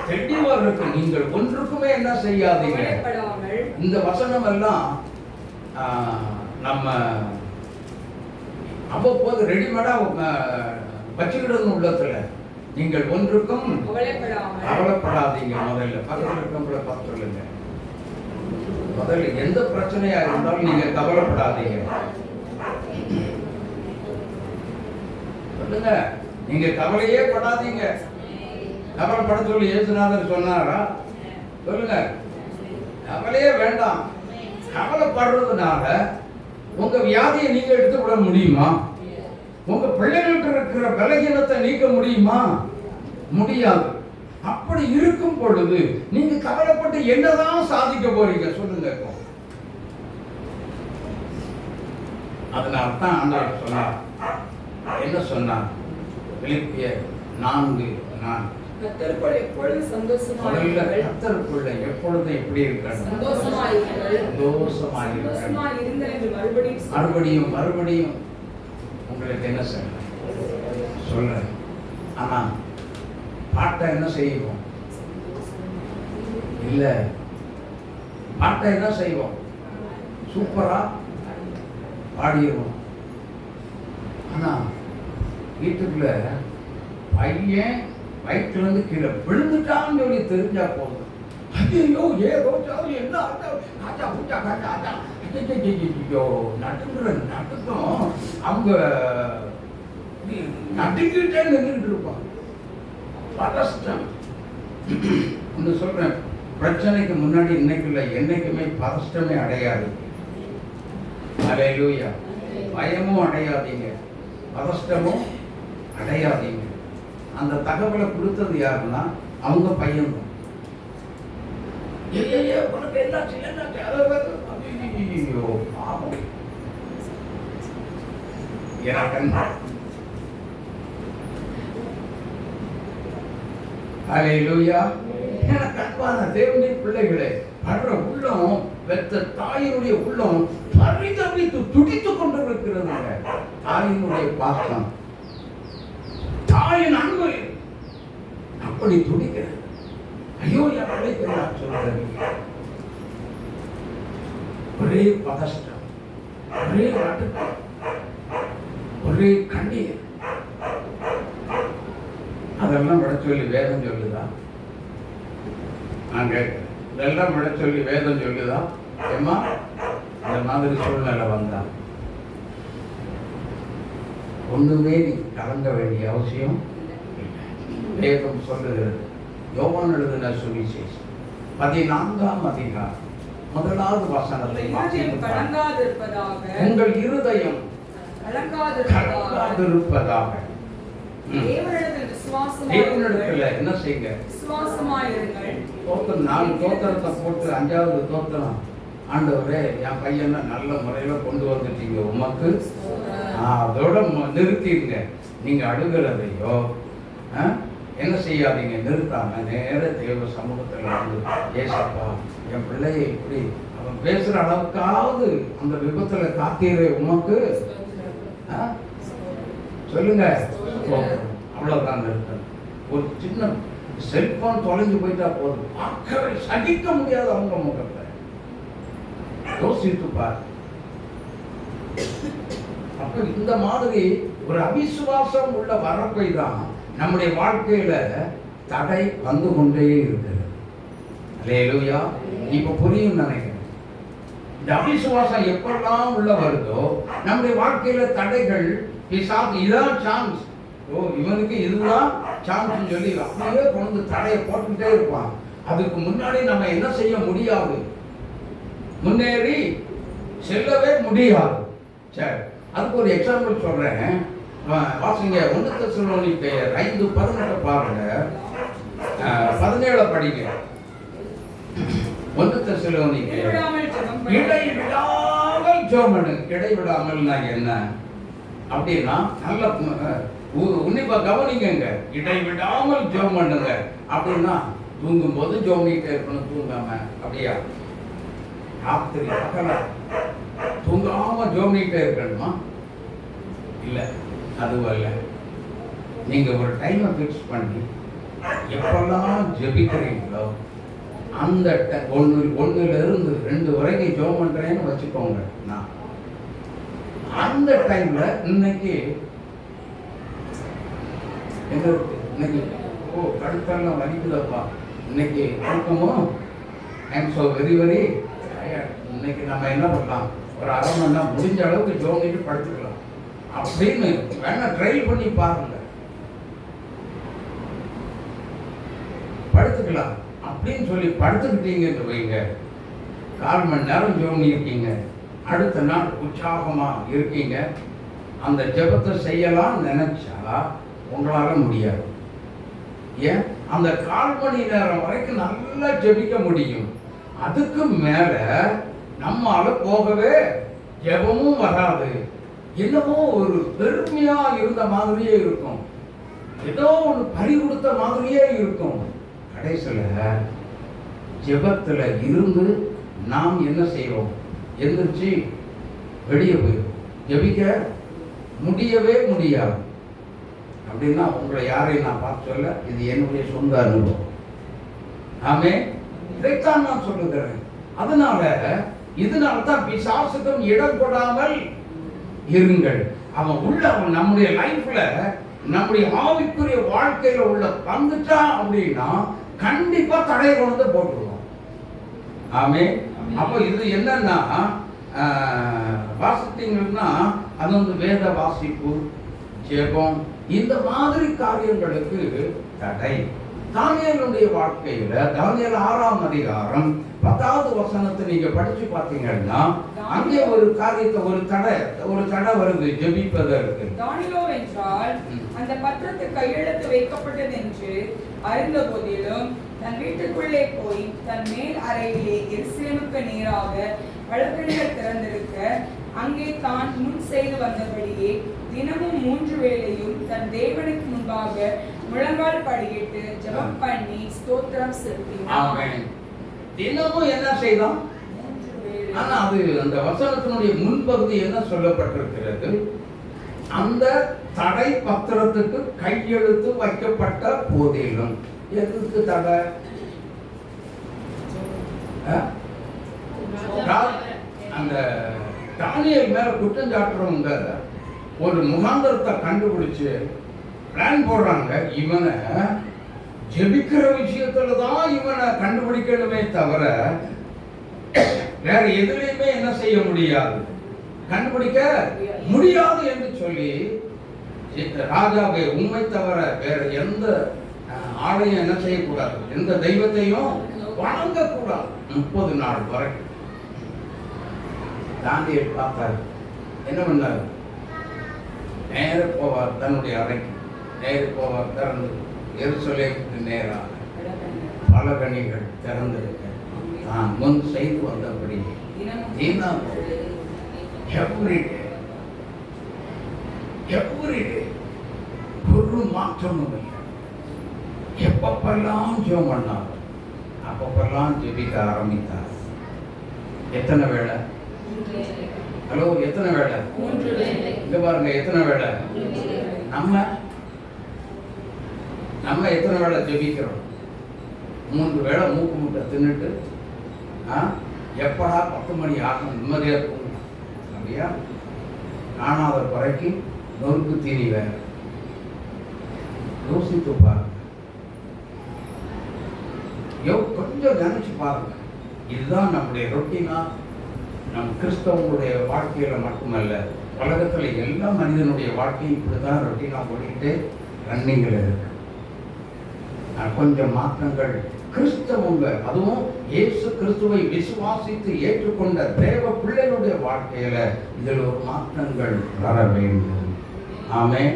S1: தெளிவா இருக்கு. நீங்கள் ஒன்றுக்குமே என்ன செய்யாதீங்க. இந்த வசனம் எல்லாம் நம்ம அவ்வப்போது ரெடிமேடா வச்சுக்கிடணும் உள்ளத்துல. நீங்கள் ஒன்றுக்கும் கவலைப்படாதீங்க. முதல்ல பக்கத்தில் இருக்கவங்கள பார்த்து சொல்லுங்க. முதல்ல எந்த பிரச்சனையா இருந்தாலும் நீங்க கவலைப்படாதீங்க சொல்லுங்க. நீங்க கவலையே படாதீங்க. கவலைப்பட சொல்லி இயேசுநாதர் சொன்னாரா? சொல்லுங்க. கவலையே வேண்டாம். கவலைப்படுறதுனால உங்க வியாதியை நீங்க எடுத்து விட முடியுமா? உங்க பிள்ளைகளுக்கு இருக்கிற பலகீனத்தை நீக்க முடியுமா? முடியாது. அப்படி இருக்கும் பொழுது நீங்க கவலைப்பட்டு என்னதான் சாதிக்க போறீங்க சொல்லுங்க. அதனால தான் ஆண்டவர் சொன்னார். என்ன சொன்னார்? பிலிப்பியர் 4:4
S2: கர்த்தருக்குள் எப்பொழுது சந்தோஷமாயிருங்கள்.
S1: கர்த்தருக்குள்ள எப்பொழுது எப்படி இருக்கணும்? மறுபடியும் மறுபடியும் உங்களுக்கு என்ன சொல்ல. ஆனா பாட்டை என்ன செய்வோம்? இல்ல, பாட்டை என்ன செய்வோம்? சூப்பரா பாடிடுவோம். ஆனா வீட்டுக்குள்ள பையன் வயிற்றுல இருந்து கீழே விழுந்துட்டான்னு சொல்லி தெரிஞ்சா போதும். ஐயோ ஏதோ என்ன நட்டுக்கும். அவங்க நட்டுக்கிட்டே நின்றுட்டு இருப்பாங்க. பதஷ்டம். ஒன்று சொல்றேன், பிரச்சனைக்கு முன்னாடி இன்னைக்குள்ள என்னைக்குமே பதஷ்டமே அடையாது. அல்லேலூயா. பயமும் அடையாதீங்க, பதஷ்டமும் அடையாதீங்க. அந்த தகவலை கொடுத்தது யாருன்னா அவங்க பையன் தான். அல்லேலூயா. எனக்கு அன்பான தேவனுடைய பிள்ளைகளே, படுற உள்ளம், பெற்ற தாயினுடைய உள்ளம் பரிதவித்து துடித்துக் கொண்டிருக்கிறது. தாயினுடைய பாசம், தாயின் அன்பு அப்படி துடிக்கிறது. ஐயோ என் பிள்ளைக்கு சொல்றது. ஒரே பதஷ்டம், ஒரே நடுக்கம், ஒரே கண்ணீர். அதெல்லாம் விட சொல்லி வேதம் சொல்லுதா? நாங்க இதெல்லாம் விட சொல்லி வேதம் சொல்லுதா? ஏமா இந்த மாதிரி சூழ்நிலை வந்தா ஒண்ணுமே நீ கலங்க வேண்டிய அவசியம் வேதம் சொல்லுகிறது. யோவான் எழுதின சுவிசேஷம் 14ஆம் அதிகாரம் 1வது வசனத்தை உங்கள் இருதயம் கலங்காதிருப்பதாக. தேவனிடத்துல என்ன செய்யுங்க? தோத்திரம் 4 தோத்திரத்தை போட்டு 5வது தோத்திரம், ஆண்டவரே என் பையனை நல்ல முறையில கொண்டு வந்துட்டீங்க, உமக்கு அதோட நிறுத்திடுங்க. நீங்க அழுகிறதையோ என்ன செய்யாதீங்க, நிறுத்தாம நேர தேவ சமூகத்தில் வந்து, ஏசப்பா என் பிள்ளையை இப்படி அவன் பேசுற அளவுக்காவது அந்த விபத்துல காத்தீரே உமக்கு சொல்லுங்க. அவ்வளவுதான் நிறுத்தம். ஒரு சின்ன செல்போன் தொலைஞ்சு போயிட்டா போதும், பார்க்கவே சகிக்க முடியாது அவங்க முகத்தை. யோசித்து பார். அப்ப இந்த மாதிரி ஒரு அவிசுவாசம் உள்ள வரப்பை தான் நம்முடைய வாழ்க்கையில தடை வந்து கொண்டே இருக்கிறது. அல்லேலூயா. இப்ப புரியும் நினைக்கிறேன். இந்த அவிசுவாசம் எப்பெல்லாம் உள்ள வருதோ நம்முடைய வாழ்க்கையில தடைகள், இதான் சான்ஸ், இவனுக்கு இதுதான் சான்ஸ் சொல்லி அப்படியே கொண்டு தடையை போட்டுக்கிட்டே இருப்பான். அதுக்கு முன்னாடி நம்ம என்ன செய்ய முடியாது, முன்னேறி செல்லவே முடியாது. சரி, அதுக்கு ஒரு எக்ஸாம்பிள் சொல்றேன். வாசிங்க 1 தெசலோனிக்கேயர் 5:18 பாருங்க. 17 படிங்க. 1 தெசலோனிக்கேயர் இடைவிடாமல் ஜெபம். இடைவிடாமல் என்ன அப்படின்னா நல்ல உன்னிப்பா கவனிங்க. இடைவிடாமல் ஜெபம் பண்ணுங்க அப்படின்னா தூங்கும் போது ஜெபம் இருக்கணும், தூங்காம அப்படியா ராத்திரி பகல தூங்காம ஜெபம் இருக்கணுமா? இல்லை, அதுவல்ல. நீங்க ஒரு டைமை ஃபிக்ஸ் பண்ணி எப்பெல்லாம் ஜெபிக்கிறீங்களோ அந்த ஒன்றுலேருந்து 2 வரைக்கும் ஜெபம் பண்றேன்னு வச்சுக்கோங்க. நான் அந்த டைம்ல இன்னைக்கு கடுப்பெல்லாம் வலிக்குதப்பா, இன்னைக்கு தூக்கமோ I'm so very very tired, இன்னைக்கு நம்ம என்ன பண்ணலாம், ஒரு 1/2 மணி நேரம் முடிஞ்ச அளவுக்கு ஜோங்கிட்டு படுத்துக்கலாம் அப்படின்னு வேணா ட்ரை பண்ணி பாருங்க. படுத்துக்கலாம் அப்படின்னு சொல்லி படுத்துக்கிட்டீங்கன்னு வைங்க, 1/4 மணி நேரம் ஜோங்கி இருக்கீங்க, அடுத்த நாள் உற்சாகமா இருக்கீங்க. அந்த ஜெபத்தை செய்யலாம் நினைச்சா உங்களால முடியாது. ஏன்? அந்த 1/4 மணி நேரம் வரைக்கும் நல்லா ஜெபிக்க முடியும், அதுக்கு மேல நம்மால போகவே ஜெபமும் வராது. என்னமோ ஒரு பெருமையா இருந்த மாதிரியே இருக்கும், ஏதோ ஒன்று பறி கொடுத்த மாதிரியே இருக்கும். கடைசியில் ஜெபத்துல இருந்து நாம் என்ன செய்வோம், எந்திரிச்சு வெளியே போயிடும், ஜெபிக்க முடியவே முடியாது. அப்படின்னா உங்களை யாரையும் நான் பார்த்து சொல்ல, இது என்னுடைய சொந்த அனுபவம். ஆமே, இதைத்தான் நான் சொல்லுகிறேன். இதனால தான் பிசாசுக்கும் இடம் கொடாமல் இருங்கள். அவன் நம்முடைய லைஃப்ல, நம்முடைய ஆவிக்குரிய வாழ்க்கையில உள்ள வந்துட்டா அப்படின்னா கண்டிப்பா தடை கொண்டு போட்டுருவோம். ஆமே. அப்போ இது என்னன்னா வாசித்தீங்கன்னா அது வேத வாசிப்பு, ஜெபம், இந்த மாதிரி காரியங்களுக்கு தடை. தானியேலுடைய வாழ்க்கையில தானியேல் 6ஆம் அதிகாரம் 10வது வசனத்தை நீங்க படிச்சு பார்த்தீங்கன்னா அங்கே ஒரு காரியத்தை ஒரு தடை வருது ஜெபிப்பதற்கு.
S3: தானியேலோ என்றால் அந்த பத்திரத்தில் கையெழுத்து வைக்கப்பட்டது என்று அறிந்த போதிலும் தன் வீட்டுக்குள்ளே போய் தன் மேல் அறையிலே எருசலேமுக்கு நேராக வழக்கறிஞர் திறந்திருக்க அங்கே தான் முன் செய்து வந்தபடியே தினமும் 3 வேளையும் தன் தேவனுக்கு முன்பாக முழங்கால் படியிட்டு ஜெபம் பண்ணி ஸ்தோத்திரம் செலுத்தினான்.
S1: தினமும் என்ன செய்தான்? ஆனா அது அந்த வசனத்தினுடைய முன்பகுதி என்ன சொல்லப்பட்டிருக்கிறது, அந்த தடை பத்திரத்துக்கு கையெழுத்து வைக்கப்பட்ட போதிலும். எதுக்கு தடை? அந்த தானியேல் மேல குற்றம் சாட்டுறவங்க ஒரு முகாந்திரத்தை கண்டுபிடிச்சு பிளான் போடுறாங்க. இவனை ஜெபிக்கிற விஷயத்துலதான் இவனை கண்டுபிடிக்கணுமே தவிர வேற எதுலையுமே என்ன செய்ய முடியாது, கண்டுபிடிக்க முடியாது என்று சொல்லி ராஜாவை உண்மை தவிர வேற எந்த ஆளையும் என்ன செய்யக்கூடாது, எந்த தெய்வத்தையும் வணங்கக்கூடாது 30 நாள் வரைக்கும். தானியேல் பார்த்தார், என்ன பண்ணார்? நேர போவார் தன்னுடைய அறைக்கு, நேர போவார் திறந்து எருசலேமுக்கு நேராக பலகணிகள் திறந்திருக்க நான் முன் செய்து வந்தபடி ஒரு மாற்றமும் இல்லை. எப்பப்பெல்லாம் ஜெபம் பண்ணார் அப்பப்பெல்லாம் ஜெபிக்க ஆரம்பித்தார். எத்தனை வேளை? ஹலோ, எத்தனை வேளை? இங்க பாருங்க, எத்தனை வேளை? நம்ம எத்தனை வேளை ஜெபிக்கிறோம்? 3 வேளை மூக்கு முட்டை தின்னுட்டு எப்படா 10 மணி ஆகும் நிம்மதியா இருக்கும் அப்படியா? காணாத குறைக்கு நொறுக்கு தீனி வேற. யோசித்து பாருங்க, கொஞ்சம் நினைச்சு பாருங்க. இதுதான் நம்முடைய ரொட்டீனா. நம் கிறிஸ்தவங்களுடைய வாழ்க்கையில மட்டுமல்ல, உலகத்துல எல்லா மனிதனுடைய வாழ்க்கையும் இப்படிதான் ரொட்டீனா ஓடிக்கிட்டு ரன்னிங்கில் இருக்கு. கொஞ்சம் மாற்றங்கள் கிறிஸ்தவங்க, அதுவும் இயேசு கிறிஸ்துவை விசுவாசித்து ஏற்றுக்கொண்ட தேவ பிள்ளைகளுடைய வாழ்க்கையில இதில் ஒரு மாற்றங்கள் வர வேண்டும். ஆமென்.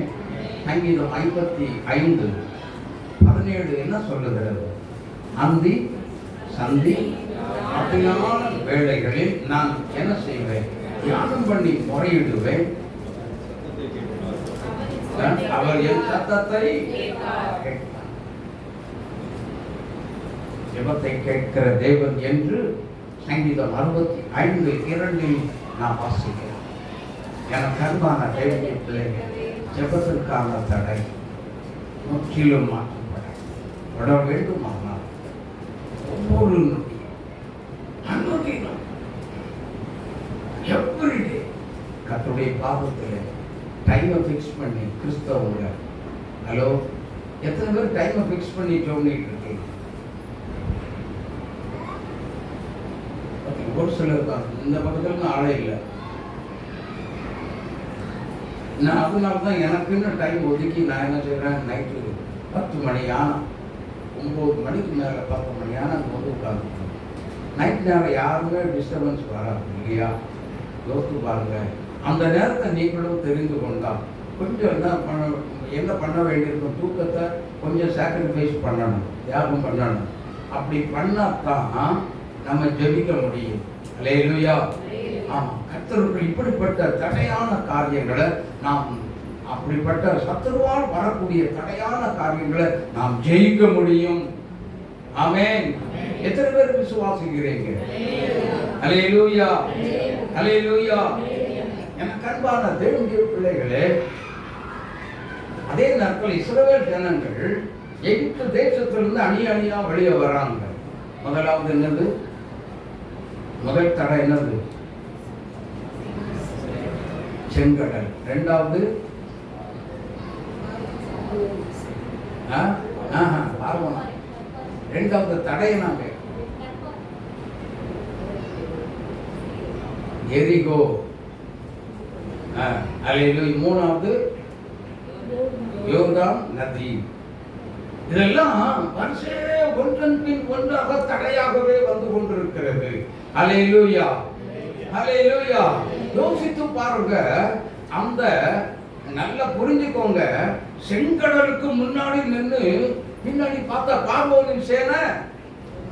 S1: சங்கீதம் 55:17 என்ன சொல்லுகிறது? அந்தி சந்தி அப்படியான வேளைகளில் நான் என்ன செய்வேன்? தியானம் பண்ணி முறையிடுவேன், அவர் என் சத்தத்தை ஜெபத்தை கேட்கிற தேவன் என்று சங்கீதம் 65:2 நான் வாசிக்கிறேன். எனக்கு அன்பான தேவனுடைய பிள்ளைகள், ஜெபத்திற்கான தடை முற்றிலும் மாற்றப்பட வேண்டுமானால் ஒவ்வொரு நொடியும் எவ்ரிடே கர்த்தருடைய பாதத்தில் டைமை ஃபிக்ஸ் பண்ணி கிறிஸ்தவங்க, ஹலோ, எத்தனை பேர் டைமை ஃபிக்ஸ் பண்ணி ஜோம்னிட்டு இருக்கீங்க? ஒரு சிலர் தான் இந்த பக்கத்துல ஆளே இல்லை. நான் அதனால தான் எனக்குன்னு டைம் ஒதுக்கி நான் என்ன செய்கிறேன், நைட்டு 10 மணி ஆனால் 9 மணிக்கு மேலே 10 மணி ஆனால் அங்கே வந்து உட்காந்து நைட் நேரம் யாருமே டிஸ்டர்பன்ஸ் வராது இல்லையா? யோசித்து பாருங்க. அந்த நேரத்தை நீங்களும் தெரிந்து கொண்டால் கொஞ்சம் என்ன பண்ண வேண்டியிருக்கும், தூக்கத்தை கொஞ்சம் சாக்ரிஃபைஸ் பண்ணணும், தியாகம் பண்ணணும். அப்படி பண்ணாதான் நம்ம ஜெபிக்க முடியும். அல்லேலூயா. ஆமாம், கர்த்தருக்கு இப்படிப்பட்ட தடையான காரியங்களை நாம், அப்படிப்பட்ட சத்துருவால் வரக்கூடிய தடையான காரியங்களை நாம் ஜெயிக்க முடியும். ஆமென். எத்தனை பேர் விசுவாசிக்கிறீங்க? அல்லேலூயா, அல்லேலூயா. எனக்கு அன்பான தேவனுடைய பிள்ளைகளே, அதே நாட்கள் இஸ்ரவேல் ஜனங்கள் எகிப்து தேசத்திலிருந்து அணி அணியா வெளியே வராங்க. முதலாவது என்னது? முதல் தடை என்னது? செங்கடல். இரண்டாவது இரண்டாவது தடை நாங்க எரிகோ. அல்லேலூயா. மூணாவது யோர்தான் நதி. இதெல்லாம் வருஷே ஒன்றன் பின் ஒன்றாக தடையாகவே வந்து கொண்டிருக்கிறது. அல்லேலூயா, அல்லேலூயா. யோசித்து பாருங்க. அந்த நல்லா புரிஞ்சுக்கோங்க. செங்கடலுக்கு முன்னாடி நின்று பின்னாடி பார்த்தா பார்வோனின் சேனை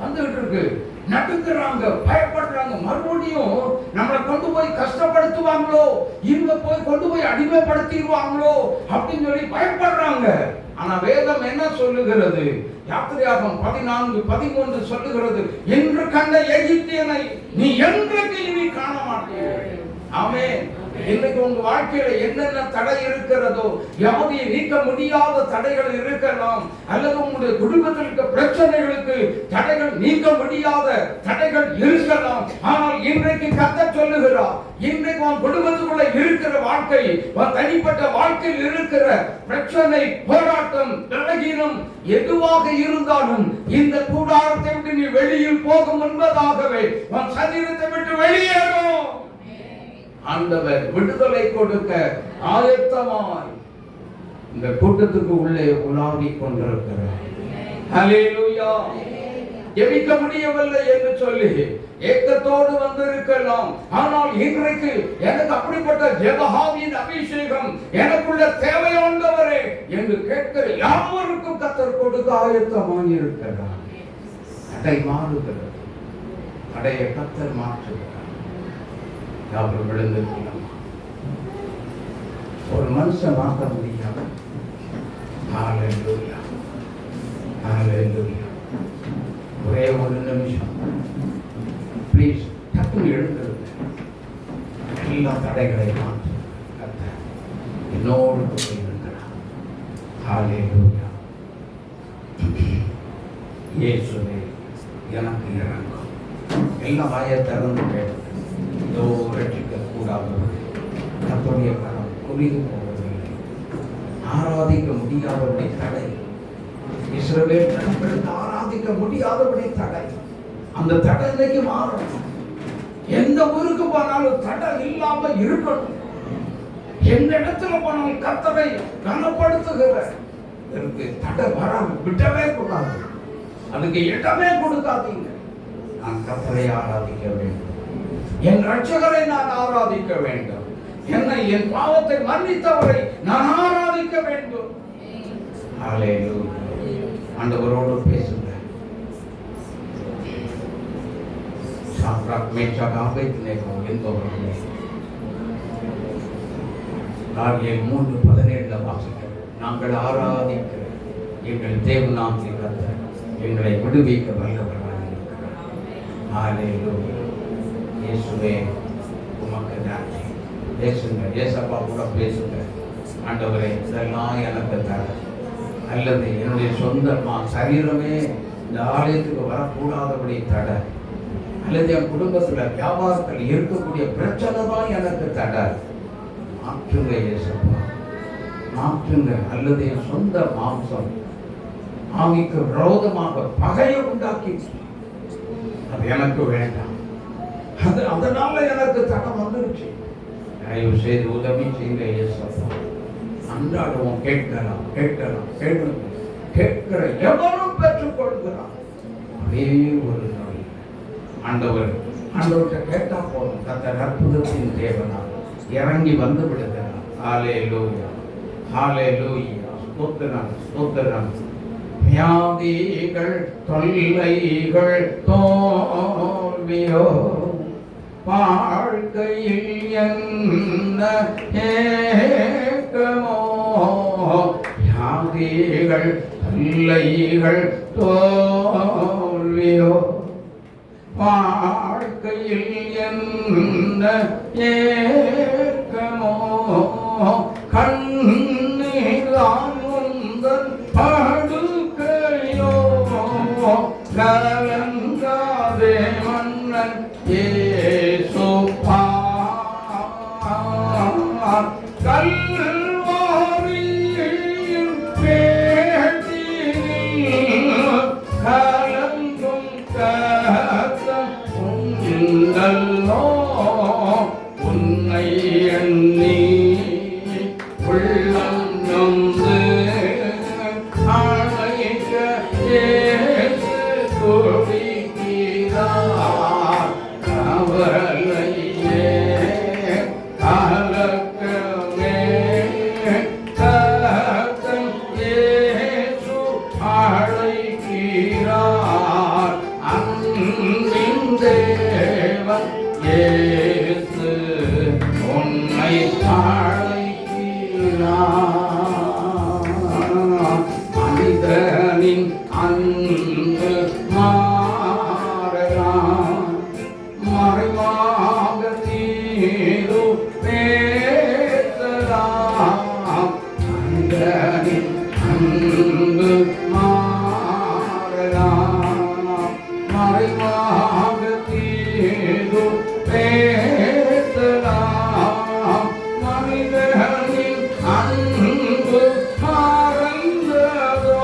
S1: வந்துகிட்டு இருக்கு. நடுக்குறாங்க, பயப்படுறாங்க. மறுபடியும் நம்மளை கொண்டு போய் கஷ்டப்படுத்துவாங்களோ, இவங்க போய் கொண்டு போய் அடிமைப்படுத்திடுவாங்களோ அப்படின்னு சொல்லி பயப்படுறாங்க. ஆனா வேதம் என்ன சொல்லுகிறது? யாத்திரையாகமம் 14:13 சொல்லுகிறது, என்று கண்ட எகிப்தியனை நீ என்றைக்கு இனி காண மாட்டீர்கள். ஆமென். இன்னைக்கு உங்க வாழ்க்கையில என்னென்ன தடை இருக்கிறதோ, யாவையை நீக்க முடியாத தடைகள் இருக்கலாம், அல்லது உங்களுடைய குடும்பத்தில் இருக்க பிரச்சனைகளுக்கு தடைகள் நீக்க முடியாத தடைகள் இருக்கலாம். ஆனால் இன்றைக்கு கர்த்தர் சொல்லுகிறார், இன்றைக்கு உன் குடும்பத்துக்குள்ள இருக்கிற வாழ்க்கை, உன் தனிப்பட்ட வாழ்க்கையில் இருக்கிற பிரச்சனை, போராட்டம், பலகீனம் எதுவாக இருந்தாலும் இந்த கூடாரத்தை விட்டு நீ வெளியில் போகும் முன்பதாகவே உன் சரீரத்தை விட்டு வெளியேறும். ஆண்டவர் விடுதலை கொடுக்க ஆயத்தமாய் இந்த கூட்டத்துக்கு உள்ளே உலாவிக் கொண்டிருக்கிறார். ஹல்லேலூயா. ஜெபிக்க முடியவில்லை என்று சொல்லி ஏக்கத்தோடு வந்திருக்கலாம். ஆனால் இன்றைக்கு எனக்கு அப்படிப்பட்ட ஜெபஹாவின் அபிஷேகம் எனக்குள்ள தேவையானவரே என்று கேட்கிற யாவருக்கும் கர்த்தர் கொடுக்க ஆயத்தமாய் இருக்கிறார். தடை மாறுகிறது, தடையை கர்த்தர் மாற்றுகிறார். யாரும் விழுந்திருக்கலாம். ஒரு மனுஷன் மாற்ற முடியாது. ஹல்லேலூயா, ஹல்லேலூயா. ஒரே ஒரு நிமிஷம் ப்ளீஸ், டக்குன்னு எழுந்திருங்க. எல்லா தடைகளையும் மாற்று கர்த்தர் என்னோடு கூட இருக்கிறார். ஹல்லேலூயா. இயேசுவே எனக்கு இறங்கும். எல்லாம் வாயை திறந்து கேட்டு ரட்சிக்க கூடாதவர்கள், கர்த்தருடைய கரம் குறுகி போவதில்லை. ஆராதிக்க முடியாதவருடைய தடை, இஸ்ரவேல் ஜனங்களுக்கு ஆராதிக்க முடியாதவருடைய தடை, அந்த தடை இன்னைக்கு மாறும். எந்த ஊருக்கு போனாலும் தடை இல்லாம இருக்கணும். எந்த இடத்துல போனாலும் கர்த்தரை கனப்படுத்துகிற தடை வராம விட்டவே கூடாது. அதுக்கு இடமே கொடுக்காதீங்க. நான் கர்த்தரை ஆராதிக்க வேண்டும், என் ரட்சகரை நான் ஆராதிக்க வேண்டும், என்னை என் பாவத்தை மன்னித்தவரை நான் ஆராதிக்க வேண்டும். ஹல்லேலூயா. ஆண்டவரோடு பேசுங்க. சாத்ராக், மேஷாக், ஆபேத்நேகோ என்பவர்களே, தானியேல் 3:17 வாசிக்கிறோம். நாங்கள் ஆராதிக்கிற எங்கள் தேவனாகிய கர்த்தர் எங்களை விடுவிக்க வல்லவராக இருக்கிறார். ஹல்லேலூயா. இயேசுவே உமக்கு நன்றி. பேசுங்க, ஏசப்பா கூட பேசுங்க. ஆண்டவரே, இதெல்லாம் எனக்கு தர, அல்லது என்னுடைய சொந்த சரீரமே இந்த ஆலயத்துக்கு வரக்கூடாதபடி தட, அல்லது என் குடும்பத்தில் வியாபாரத்தில் இருக்கக்கூடிய பிரச்சனை தான் எனக்கு தட, மாற்றுங்க ஏசப்பா, மாற்றுங்க. அல்லது என் சொந்த மாம்சம் ஆவிக்கு விரோதமாக பகையை உண்டாக்கி, அது எனக்கு வேண்டாம், அதனால எனக்கு தடை வந்துருச்சு. தயவு செய்து உதவி செய்யுங்க ஏசப்பா. அன்றாடுவோம், கேட்கலாம் கேட்கலாம் கேட்கணும், கேட்கிற எவரும் பெற்றுக் கொள்கிறான். ஒரே ஒரு நாள் ஆண்டவர்கிட்ட கேட்டா போதும், கர்த்தர் அற்புதத்தின் தேவனா இறங்கி வந்து விடுகிறார். ஹல்லேலூயா, ஹல்லேலூயா, ஸ்தோத்திரம் ஸ்தோத்திரம். வியாதிகள் தொல்லைகள் தோல்வியோ வாழ்க்கையில் என்ன ஏக்கமோ, வியாதிகள் தொல்லைகள் தோல்வியோ வாழ்க்கையில் என்ன ஏக்கமோ, கண்ணீரால் உந்தன் படுக்கையோ கலங்காதே மன்னன் இயேசு கல்வாரியின் பேட்டினில் கலங்கும் கர்த்தர் உண்டல்லோ, உன்னை எண்ணி உள்ளம் நொந்து அழைக்க இயேசு துடிக்கிறார். கவலையே கலக்கமே கர்த்தர் இயேசு அழைக்கிறார். அன்பின் தேவன் இயேசு உன்னை அழைக்கிறார். மனிதனின் அன்பு மாறலாம், மறைவாக தீரு பேசலாம். மனிதனின் அன்பு மாறலாம், மறைவாக தீரு பேசலாம். மனிதனின் அன்பு மறந்ததோ,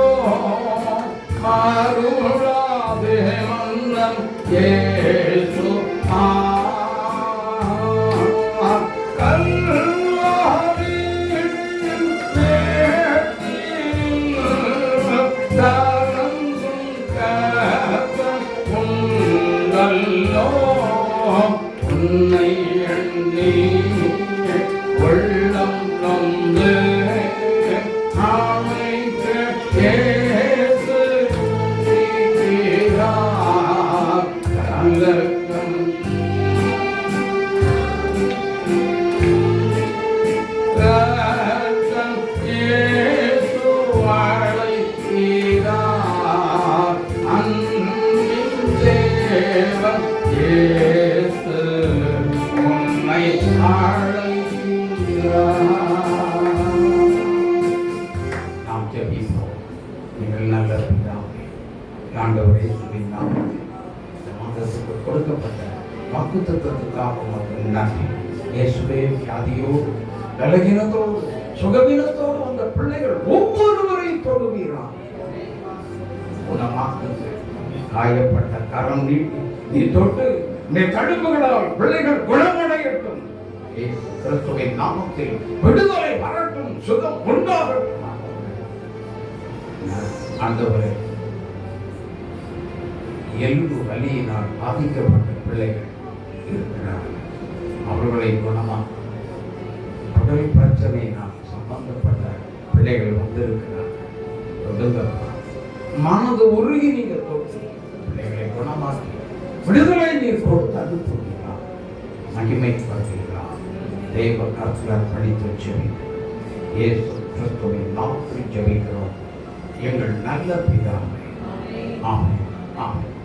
S1: மருளாதே மன்னன் இயேசு கல்வாரியின் பேட்டினில் கலங்கும் கர்த்தர் உண்டல்லோ, உன்னை எண்ணி உள்ளம் நொந்து அழைக்க இயேசு துடிக்கிறார். கலக்கம் கர்த்தர் இயேசு அழைக்கிறார். அன்பின் தேவன் இயேசு உன்னை அழைக்கிறார். நாம் ஜெபிப்போம். நீங்கள் நல்ல பிதாவே, ஆண்டவரே, இயேசுவின் நாமத்தில் இந்த மாதத்துக்கு கொடுக்கப்பட்ட வாக்குத்தத்தத்துக்காக உமக்கு நன்றி. இயேசுவே, வியாதியோடு பலகீனத்தோடு சுகவீனத்தோடு அந்த பிள்ளைகள் ஒவ்வொருவரையும் தொடுவீராக. குணமாக்குங்க. காயப்பட்ட கரம் நீட்டி நீ தொட்டு நீ தடுப்புகளால் பிள்ளைகள் குணமடையட்டும். இயேசு கிறிஸ்துவின் நாமத்தில் விடுதலை வரட்டும், சுகம் உண்டாகட்டும். ஆண்டவரே, எலும்பு வலியினால் பாதிக்கப்பட்ட பிள்ளைகள் இருக்கிறார்கள், அவர்களை குணமாக்க. உடல் பிரச்சனையினால் சம்பந்தப்பட்ட பிள்ளைகள் வந்திருக்கிறார்கள், மனது உருகி நீங்க தொட்டு பிள்ளைகளை குணமாக்கி விடுதலை நீர் கொடுத்து அனுப்புவீங்களா, மகிமைப்படுவீங்களா? தெய்வ கருத்தில் படித்து ஜெபிக்கிறோம். இயேசு கிறிஸ்துவின் நாமத்தில் ஜெபிக்கிறோம் எங்கள் நல்ல பிதாவே. ஆமென், ஆமென்.